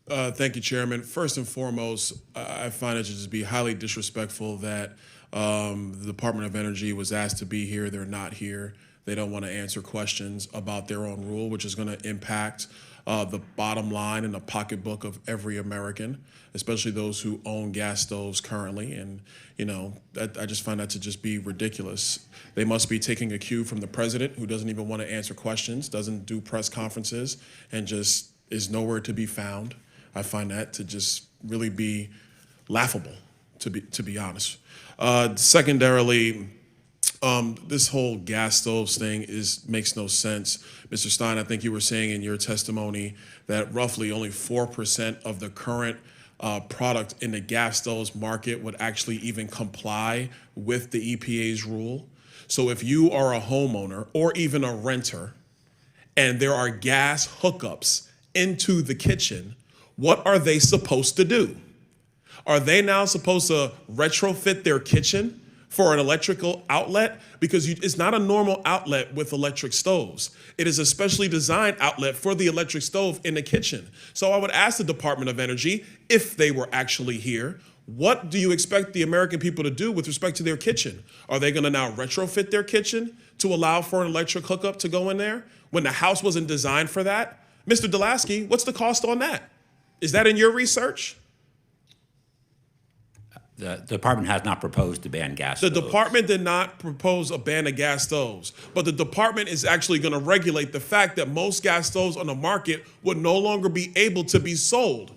Thank you, Chairman. First and foremost, I find it to just be highly disrespectful that the Department of Energy was asked to be here. They're not here. They don't want to answer questions about their own rule, which is going to impact the bottom line and the pocketbook of every American, especially those who own gas stoves currently. And, you know, I just find that to just be ridiculous. They must be taking a cue from the president, who doesn't even want to answer questions, doesn't do press conferences, and just is nowhere to be found. I find that to just really be laughable, to be honest. Secondarily, this whole gas stoves thing makes no sense. Mr. Stein, I think you were saying in your testimony that roughly only 4% of the current product in the gas stoves market would actually even comply with the EPA's rule. So if you are a homeowner or even a renter and there are gas hookups into the kitchen, what are they supposed to do? Are they now supposed to retrofit their kitchen for an electrical outlet? Because it's not a normal outlet with electric stoves. It is a specially designed outlet for the electric stove in the kitchen. So I would ask the Department of Energy, if they were actually here, what do you expect the American people to do with respect to their kitchen? Are they gonna now retrofit their kitchen to allow for an electric hookup to go in there when the house wasn't designed for that? Mr. Delaski, what's the cost on that? Is that in your research? The department has not proposed to ban gas stoves. The department did not propose a ban of gas stoves, but the department is actually going to regulate the fact that most gas stoves on the market would no longer be able to be sold.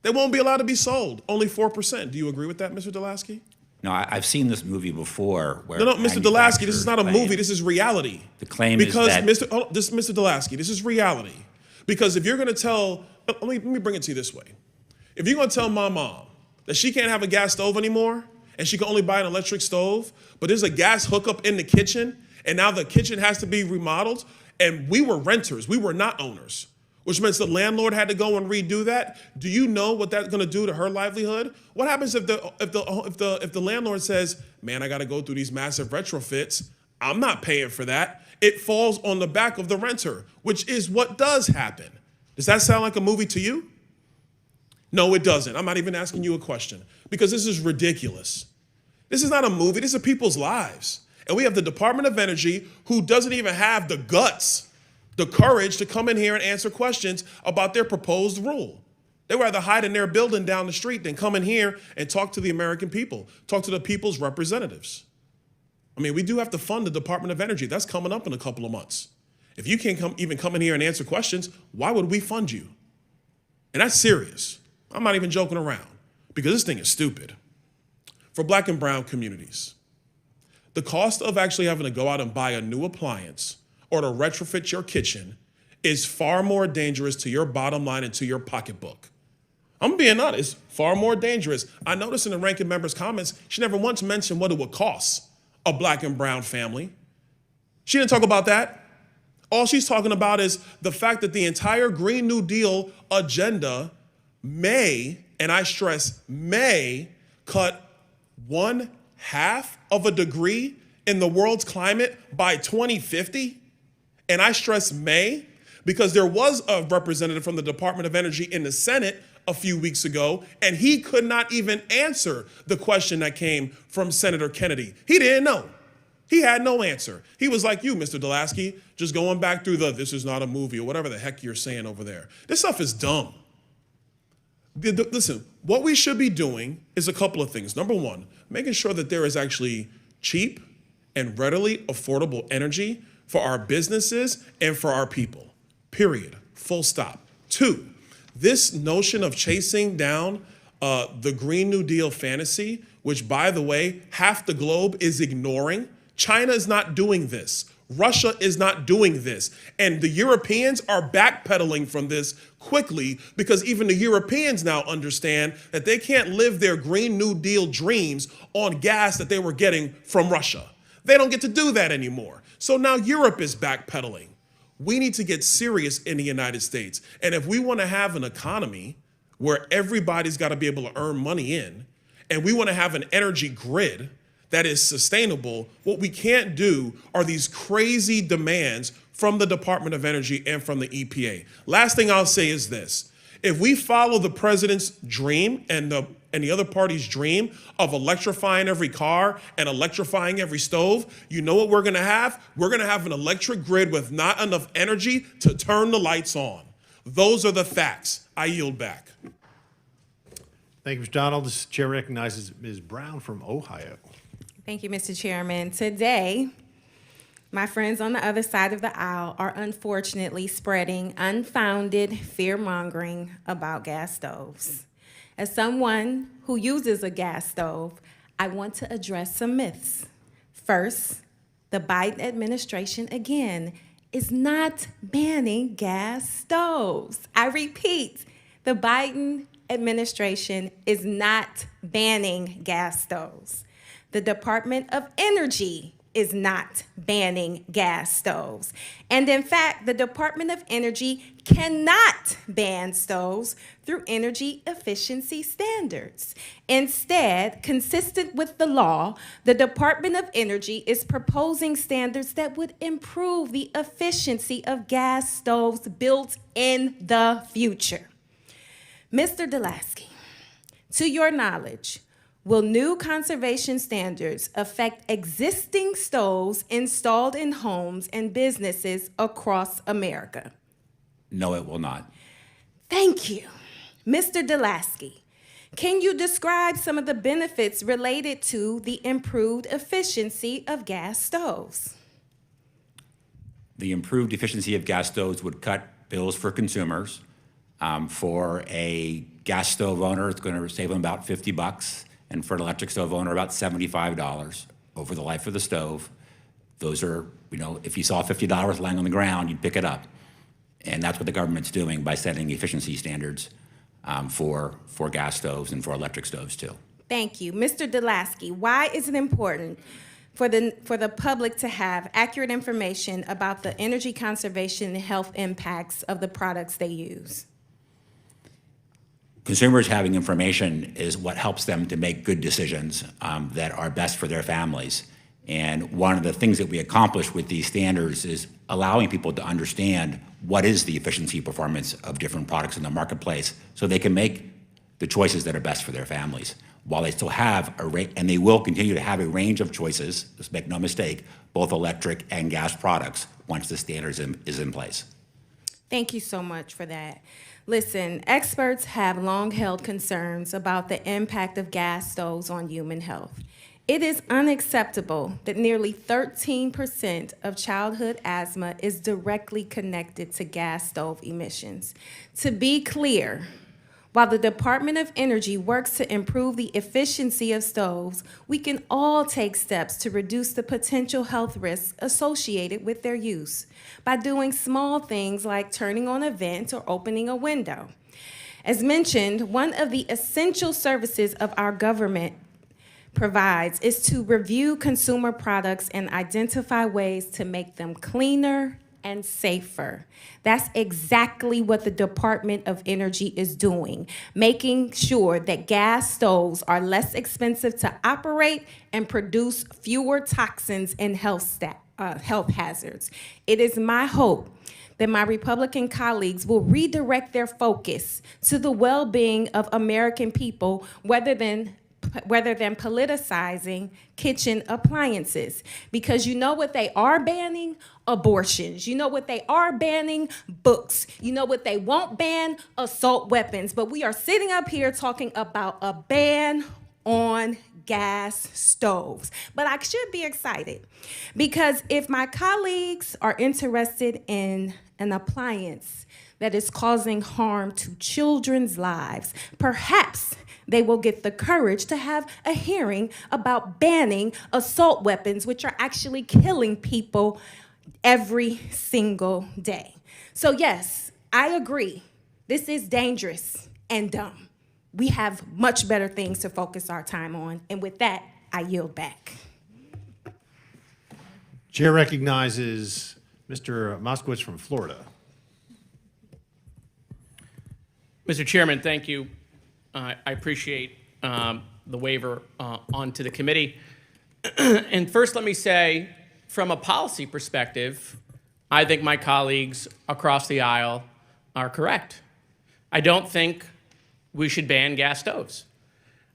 They won't be allowed to be sold, only 4%. Do you agree with that, Mr. Delaski? No, I've seen this movie before. Where No, Mr. Delaski, this is not a manufacturers movie, this is reality. The claim is that- Mr. Delaski, this is reality. Because if you're going to tell, let me bring it to you this way. If you're going to tell my mom that she can't have a gas stove anymore and she can only buy an electric stove, but there's a gas hookup in the kitchen and now the kitchen has to be remodeled, and we were renters, we were not owners, which means the landlord had to go and redo that. Do you know what that's going to do to her livelihood? What happens if the landlord says, man, I got to go through these massive retrofits, I'm not paying for that? It falls on the back of the renter, which is what does happen. Does that sound like a movie to you? No, it doesn't. I'm not even asking you a question because this is ridiculous. This is not a movie. These are people's lives. And we have the Department of Energy who doesn't even have the guts, the courage to come in here and answer questions about their proposed rule. They'd rather hide in their building down the street than come in here and talk to the American people, talk to the people's representatives. I mean, we do have to fund the Department of Energy. That's coming up in a couple of months. If you can't even come in here and answer questions, why would we fund you? And that's serious. I'm not even joking around because this thing is stupid. For Black and brown communities, the cost of actually having to go out and buy a new appliance or to retrofit your kitchen is far more dangerous to your bottom line and to your pocketbook. I'm being honest, far more dangerous. I noticed in the ranking member's comments, she never once mentioned what it would cost a Black and brown family. She didn't talk about that. All she's talking about is the fact that the entire Green New Deal agenda may, and I stress may, cut 1/2 of a degree in the world's climate by 2050. And I stress may, because there was a representative from the Department of Energy in the Senate a few weeks ago, and he could not even answer the question that came from Senator Kennedy. He didn't know. He had no answer. He was like you, Mr. Delaski, just going back through this is not a movie or whatever the heck you're saying over there. This stuff is dumb. Listen, what we should be doing is a couple of things. Number one, making sure that there is actually cheap and readily affordable energy for our businesses and for our people, period, full stop. Two, this notion of chasing down the Green New Deal fantasy, which, by the way, half the globe is ignoring. China is not doing this. Russia is not doing this. And the Europeans are backpedaling from this quickly because even the Europeans now understand that they can't live their Green New Deal dreams on gas that they were getting from Russia. They don't get to do that anymore. So now Europe is backpedaling. We need to get serious in the United States. And if we want to have an economy where everybody's got to be able to earn money in, and we want to have an energy grid that is sustainable, what we can't do are these crazy demands from the Department of Energy and from the EPA. Last thing I'll say is this. If we follow the president's dream and the other party's dream of electrifying every car and electrifying every stove, you know what we're gonna have? We're gonna have an electric grid with not enough energy to turn the lights on. Those are the facts. I yield back. Thank you, Mr. Donald. This chair recognizes Ms. Brown from Ohio. Thank you, Mr. Chairman. Today, my friends on the other side of the aisle are unfortunately spreading unfounded fear-mongering about gas stoves. As someone who uses a gas stove, I want to address some myths. First, the Biden administration, again, is not banning gas stoves. I repeat, the Biden administration is not banning gas stoves. The Department of Energy is not banning gas stoves. And in fact, the Department of Energy cannot ban stoves through energy efficiency standards. Instead, consistent with the law, the Department of Energy is proposing standards that would improve the efficiency of gas stoves built in the future. Mr. Delaski, to your knowledge, will new conservation standards affect existing stoves installed in homes and businesses across America? No, it will not. Thank you. Mr. Delaski, can you describe some of the benefits related to the improved efficiency of gas stoves? The improved efficiency of gas stoves would cut bills for consumers. For a gas stove owner, it's going to save them about $50. And for an electric stove owner, about $75 over the life of the stove. Those are, if you saw $50 laying on the ground, you'd pick it up. And that's what the government's doing by setting efficiency standards for gas stoves and for electric stoves too. Thank you. Mr. Delaski, why is it important for the public to have accurate information about the energy conservation and health impacts of the products they use? Consumers having information is what helps them to make good decisions that are best for their families. And one of the things that we accomplish with these standards is allowing people to understand what is the efficiency performance of different products in the marketplace so they can make the choices that are best for their families. While they still have and they will continue to have a range of choices, just make no mistake, both electric and gas products once the standard is in place. Thank you so much for that. Listen, experts have long held concerns about the impact of gas stoves on human health. It is unacceptable that nearly 13% of childhood asthma is directly connected to gas stove emissions. To be clear, while the Department of Energy works to improve the efficiency of stoves, we can all take steps to reduce the potential health risks associated with their use by doing small things like turning on a vent or opening a window. As mentioned, one of the essential services of our government provides is to review consumer products and identify ways to make them cleaner and safer. That's exactly what the Department of Energy is doing, making sure that gas stoves are less expensive to operate and produce fewer toxins and health hazards. It is my hope that my Republican colleagues will redirect their focus to the well-being of American people rather than politicizing kitchen appliances. Because you know what they are banning? Abortions. You know what they are banning? Books. You know what they won't ban? Assault weapons. But we are sitting up here talking about a ban on gas stoves. But I should be excited because if my colleagues are interested in an appliance that is causing harm to children's lives, perhaps they will get the courage to have a hearing about banning assault weapons, which are actually killing people every single day. So yes, I agree. This is dangerous and dumb. We have much better things to focus our time on. And with that, I yield back. Chair recognizes Mr. Moskowitz from Florida. Mr. Chairman, thank you. I appreciate the waiver onto the committee. And first, let me say, from a policy perspective, I think my colleagues across the aisle are correct. I don't think we should ban gas stoves.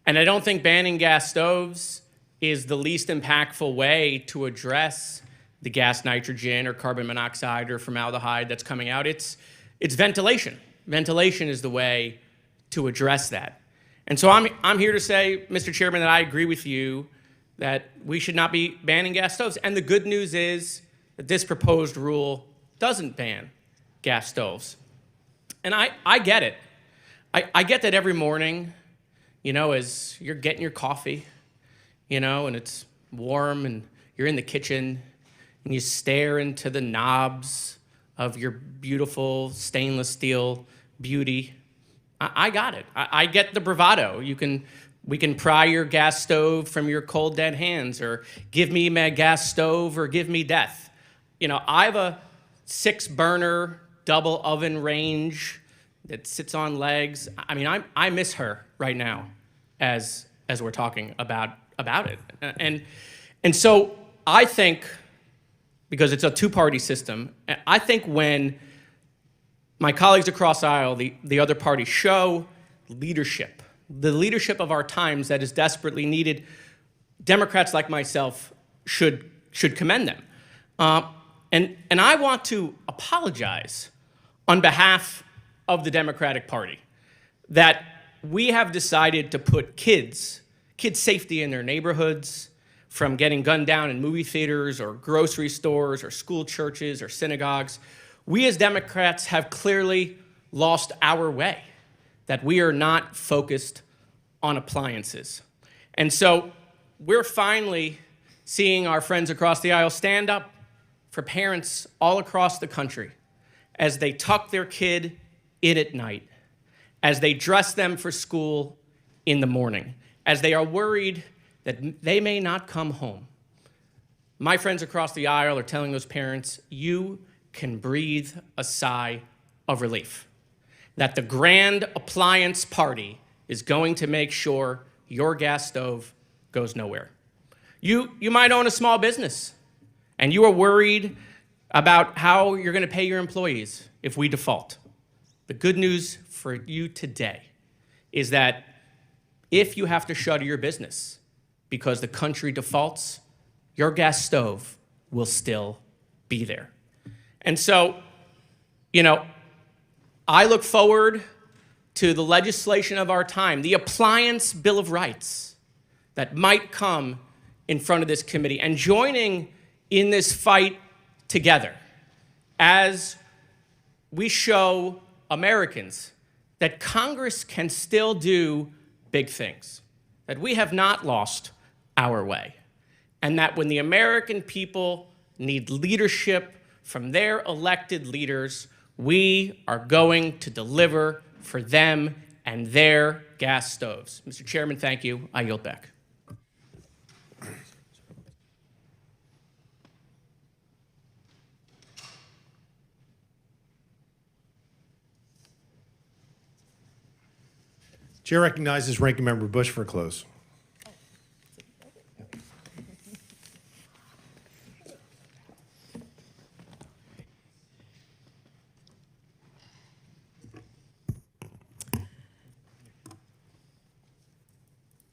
And I don't think banning gas stoves is the least impactful way to address the gas nitrogen or carbon monoxide or formaldehyde that's coming out. It's ventilation. Ventilation is the way to address that. And so I'm here to say, Mr. Chairman, that I agree with you that we should not be banning gas stoves. And the good news is that this proposed rule doesn't ban gas stoves. And I get it. I get that every morning, you know, as you're getting your coffee, you know, and it's warm and you're in the kitchen and you stare into the knobs of your beautiful stainless steel beauty. I got it. I get the bravado. We can pry your gas stove from your cold dead hands, or give me my gas stove, or give me death. You know, I have a 6-burner double oven range that sits on legs. I mean, I miss her right now as we're talking about it. And so I think, because it's a two-party system, I think when my colleagues across the aisle, the other party, show leadership, the leadership of our times that is desperately needed, Democrats like myself should commend them. And I want to apologize on behalf of the Democratic Party that we have decided to put kids' safety in their neighborhoods, from getting gunned down in movie theaters or grocery stores or school churches or synagogues. We as Democrats have clearly lost our way, that we are not focused on appliances. And so we're finally seeing our friends across the aisle stand up for parents all across the country as they tuck their kid in at night, as they dress them for school in the morning, as they are worried that they may not come home. My friends across the aisle are telling those parents, you can breathe a sigh of relief, that the grand appliance party is going to make sure your gas stove goes nowhere. You might own a small business, and you are worried about how you're going to pay your employees if we default. The good news for you today is that if you have to shutter your business because the country defaults, your gas stove will still be there. And so, you know, I look forward to the legislation of our time, the Appliance Bill of Rights that might come in front of this committee, and joining in this fight together as we show Americans that Congress can still do big things, that we have not lost our way, and that when the American people need leadership from their elected leaders, we are going to deliver for them and their gas stoves. Mr. Chairman, thank you. I yield back. Chair recognizes Ranking Member Bush for a close.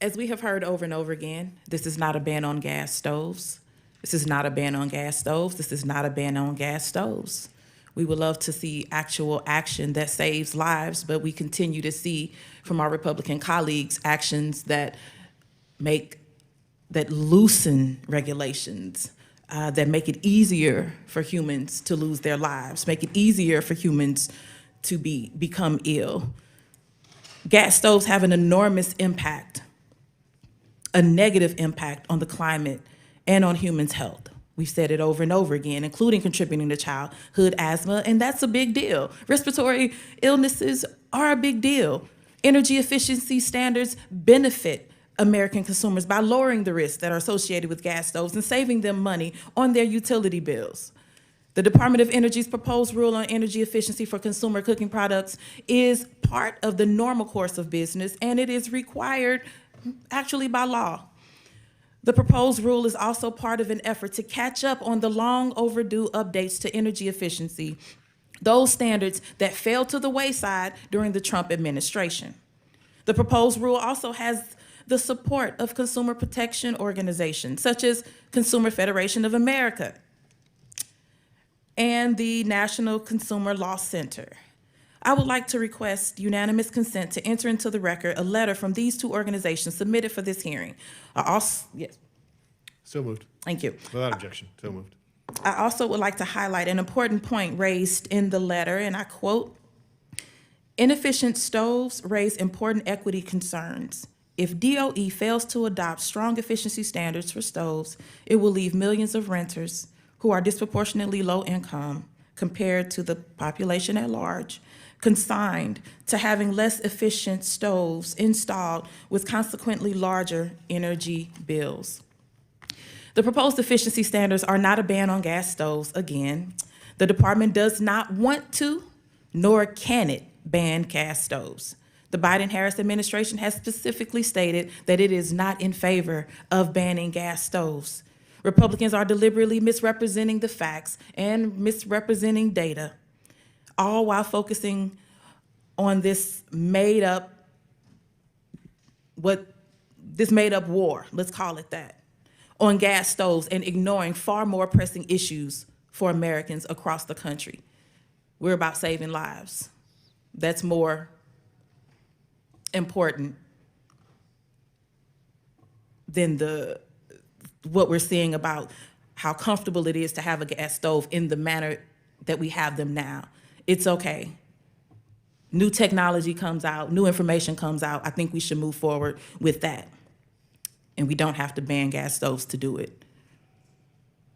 As we have heard over and over again, this is not a ban on gas stoves. This is not a ban on gas stoves. This is not a ban on gas stoves. We would love to see actual action that saves lives, but we continue to see from our Republican colleagues actions that loosen regulations, that make it easier for humans to lose their lives, make it easier for humans to become ill. Gas stoves have an enormous impact, a negative impact on the climate and on humans' health. We've said it over and over again, including contributing to childhood asthma, and that's a big deal. Respiratory illnesses are a big deal. Energy efficiency standards benefit American consumers by lowering the risks that are associated with gas stoves and saving them money on their utility bills. The Department of Energy's proposed rule on energy efficiency for consumer cooking products is part of the normal course of business, and it is required actually by law. The proposed rule is also part of an effort to catch up on the long overdue updates to energy efficiency, those standards that fell to the wayside during the Trump administration. The proposed rule also has the support of consumer protection organizations such as Consumer Federation of America and the National Consumer Law Center. I would like to request unanimous consent to enter into the record a letter from these two organizations submitted for this hearing. Yes, So moved. thank you. Without objection. So moved. I also would like to highlight an important point raised in the letter, and I quote, "Inefficient stoves raise important equity concerns. If DOE fails to adopt strong efficiency standards for stoves, it will leave millions of renters who are disproportionately low income compared to the population at large, consigned to having less efficient stoves installed with consequently larger energy bills." The proposed efficiency standards are not a ban on gas stoves. Again, the department does not want to, nor can it ban gas stoves. The Biden-Harris administration has specifically stated that it is not in favor of banning gas stoves. Republicans are deliberately misrepresenting the facts and misrepresenting data, all while focusing on this made-up war, let's call it that, on gas stoves and ignoring far more pressing issues for Americans across the country. We're about saving lives. That's more important than what we're seeing about how comfortable it is to have a gas stove in the manner that we have them now. It's okay. New technology comes out, new information comes out. I think we should move forward with that. And we don't have to ban gas stoves to do it.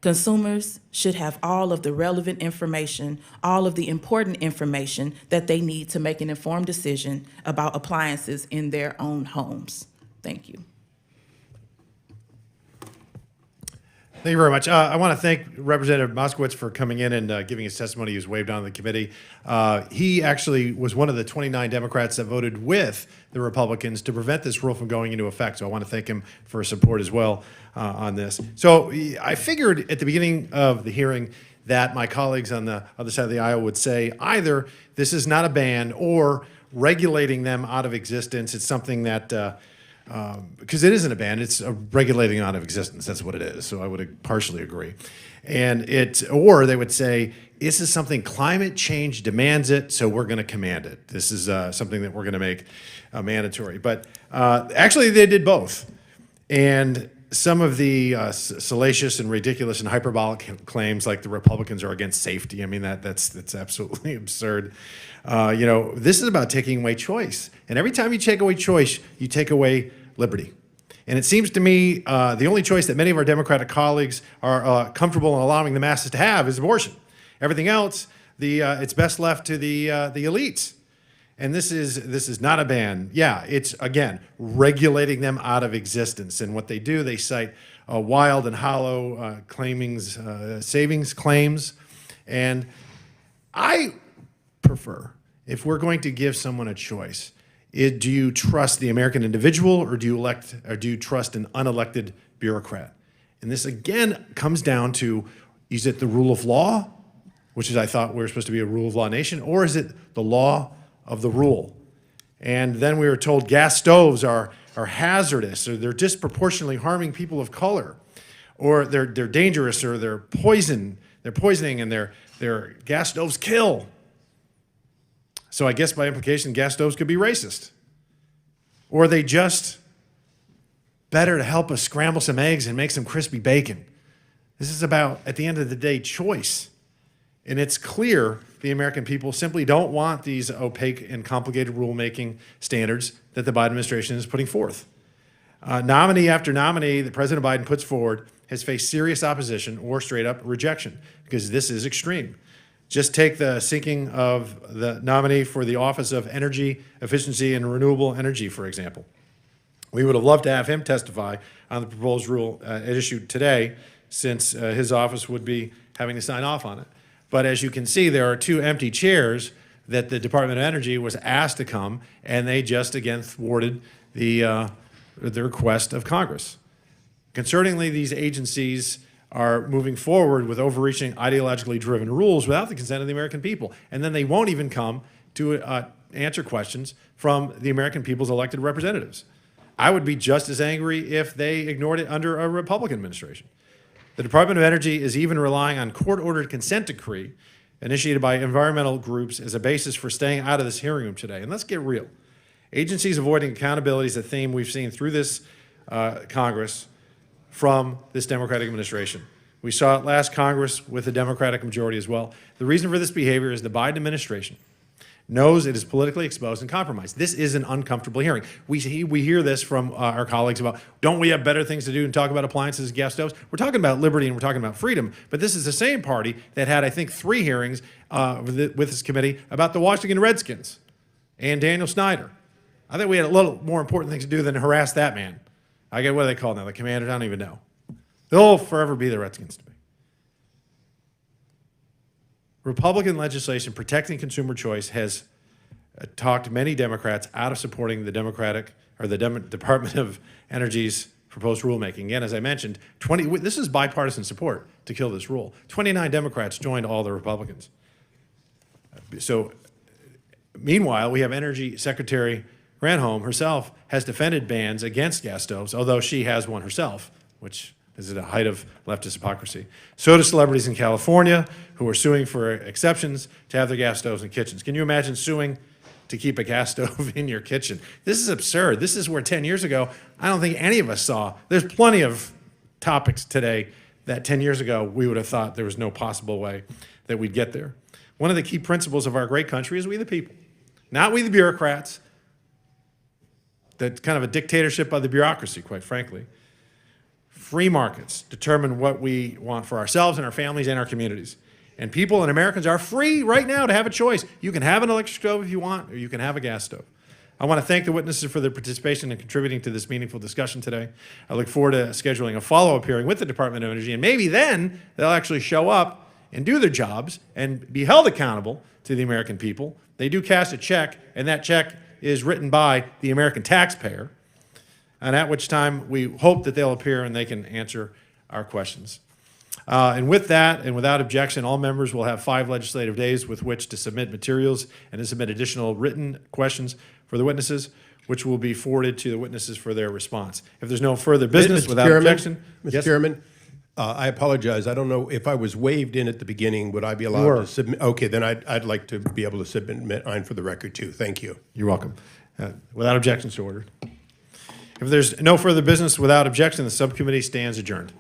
Consumers should have all of the relevant information, all of the important information that they need to make an informed decision about appliances in their own homes. Thank you. Thank you very much. I want to thank Representative Moskowitz for coming in and giving his testimony. He was waved on the committee. He actually was one of the 29 Democrats that voted with the Republicans to prevent this rule from going into effect. So I want to thank him for his support as well on this. So I figured at the beginning of the hearing that my colleagues on the other side of the aisle would say either this is not a ban or regulating them out of existence. It's something that because it isn't a ban, it's a regulating out of existence. That's what it is. So I would partially agree. Or they would say, this is something climate change demands it, so we're going to command it. This is something that we're going to make mandatory. But actually, they did both. And some of the salacious and ridiculous and hyperbolic claims, like the Republicans are against safety, I mean, that's absolutely absurd. This is about taking away choice. And every time you take away choice, you take away liberty. And it seems to me the only choice that many of our Democratic colleagues are comfortable in allowing the masses to have is abortion. Everything else, it's best left to the elites. And this is not a ban. Yeah, it's, again, regulating them out of existence. And what they do, they cite wild and hollow savings claims. And I prefer, if we're going to give someone a choice, do you trust the American individual or do you trust an unelected bureaucrat? And this, again, comes down to, is it the rule of law, which is I thought we were supposed to be a rule of law nation, or is it the law of the rule? And then we were told gas stoves are are hazardous, or they're disproportionately harming people of color, or they're dangerous, or they're poisoning, and their gas stoves kill. So I guess by implication, gas stoves could be racist. Or are they just better to help us scramble some eggs and make some crispy bacon? This is about, at the end of the day, choice. And it's clear the American people simply don't want these opaque and complicated rulemaking standards that the Biden administration is putting forth. Nominee after nominee that President Biden puts forward has faced serious opposition or straight up rejection, because this is extreme. Just take the sinking of the nominee for the Office of Energy Efficiency and Renewable Energy, for example. We would have loved to have him testify on the proposed rule issued today, since his office would be having to sign off on it. But as you can see, there are 2 empty chairs that the Department of Energy was asked to come, and they just, again, thwarted the request of Congress. Concerningly, these agencies are moving forward with overreaching, ideologically driven rules without the consent of the American people. And then they won't even come to answer questions from the American people's elected representatives. I would be just as angry if they ignored it under a Republican administration. The Department of Energy is even relying on court-ordered consent decree initiated by environmental groups as a basis for staying out of this hearing room today. And let's get real. Agencies avoiding accountability is a theme we've seen through this Congress from this Democratic administration. We saw it last Congress with a Democratic majority as well. The reason for this behavior is the Biden administration knows it is politically exposed and compromised. This is an uncomfortable hearing. We hear this from our colleagues about, don't we have better things to do than talk about appliances and gas stoves? We're talking about liberty and we're talking about freedom, but this is the same party that had, I think, 3 hearings with this committee about the Washington Redskins and Daniel Snyder. I think we had a little more important things to do than harass that man. I get what do they call now, the Commanders? I don't even know. They'll forever be the Redskins to me. Republican legislation protecting consumer choice has talked many Democrats out of supporting the Department of Energy's proposed rulemaking. Again, as I mentioned, this is bipartisan support to kill this rule. 29 Democrats joined all the Republicans. So, meanwhile, we have Energy Secretary Granholm herself has defended bans against gas stoves, although she has one herself, which is at a height of leftist hypocrisy. So do celebrities in California who are suing for exceptions to have their gas stoves in kitchens. Can you imagine suing to keep a gas stove in your kitchen? This is absurd. This is where 10 years ago, I don't think any of us saw. There's plenty of topics today that 10 years ago we would have thought there was no possible way that we'd get there. One of the key principles of our great country is we the people, not we the bureaucrats. That's kind of a dictatorship of the bureaucracy, quite frankly. Free markets determine what we want for ourselves and our families and our communities. And people and Americans are free right now to have a choice. You can have an electric stove if you want, or you can have a gas stove. I want to thank the witnesses for their participation and contributing to this meaningful discussion today. I look forward to scheduling a follow-up hearing with the Department of Energy, and maybe then they'll actually show up and do their jobs and be held accountable to the American people. They do cast a check, and that check is written by the American taxpayer, and at which time we hope that they'll appear and they can answer our questions. And with that, and without objection, all members will have 5 legislative days with which to submit materials and to submit additional written questions for the witnesses, which will be forwarded to the witnesses for their response. If there's no further business, without objection. Mr. Chairman, I apologize. I don't know if I was waved in at the beginning, would I be allowed to submit? Okay, then I'd like to be able to submit mine for the record too. Thank you. You're welcome. Without objection, so ordered. If there's no further business without objection, the subcommittee stands adjourned.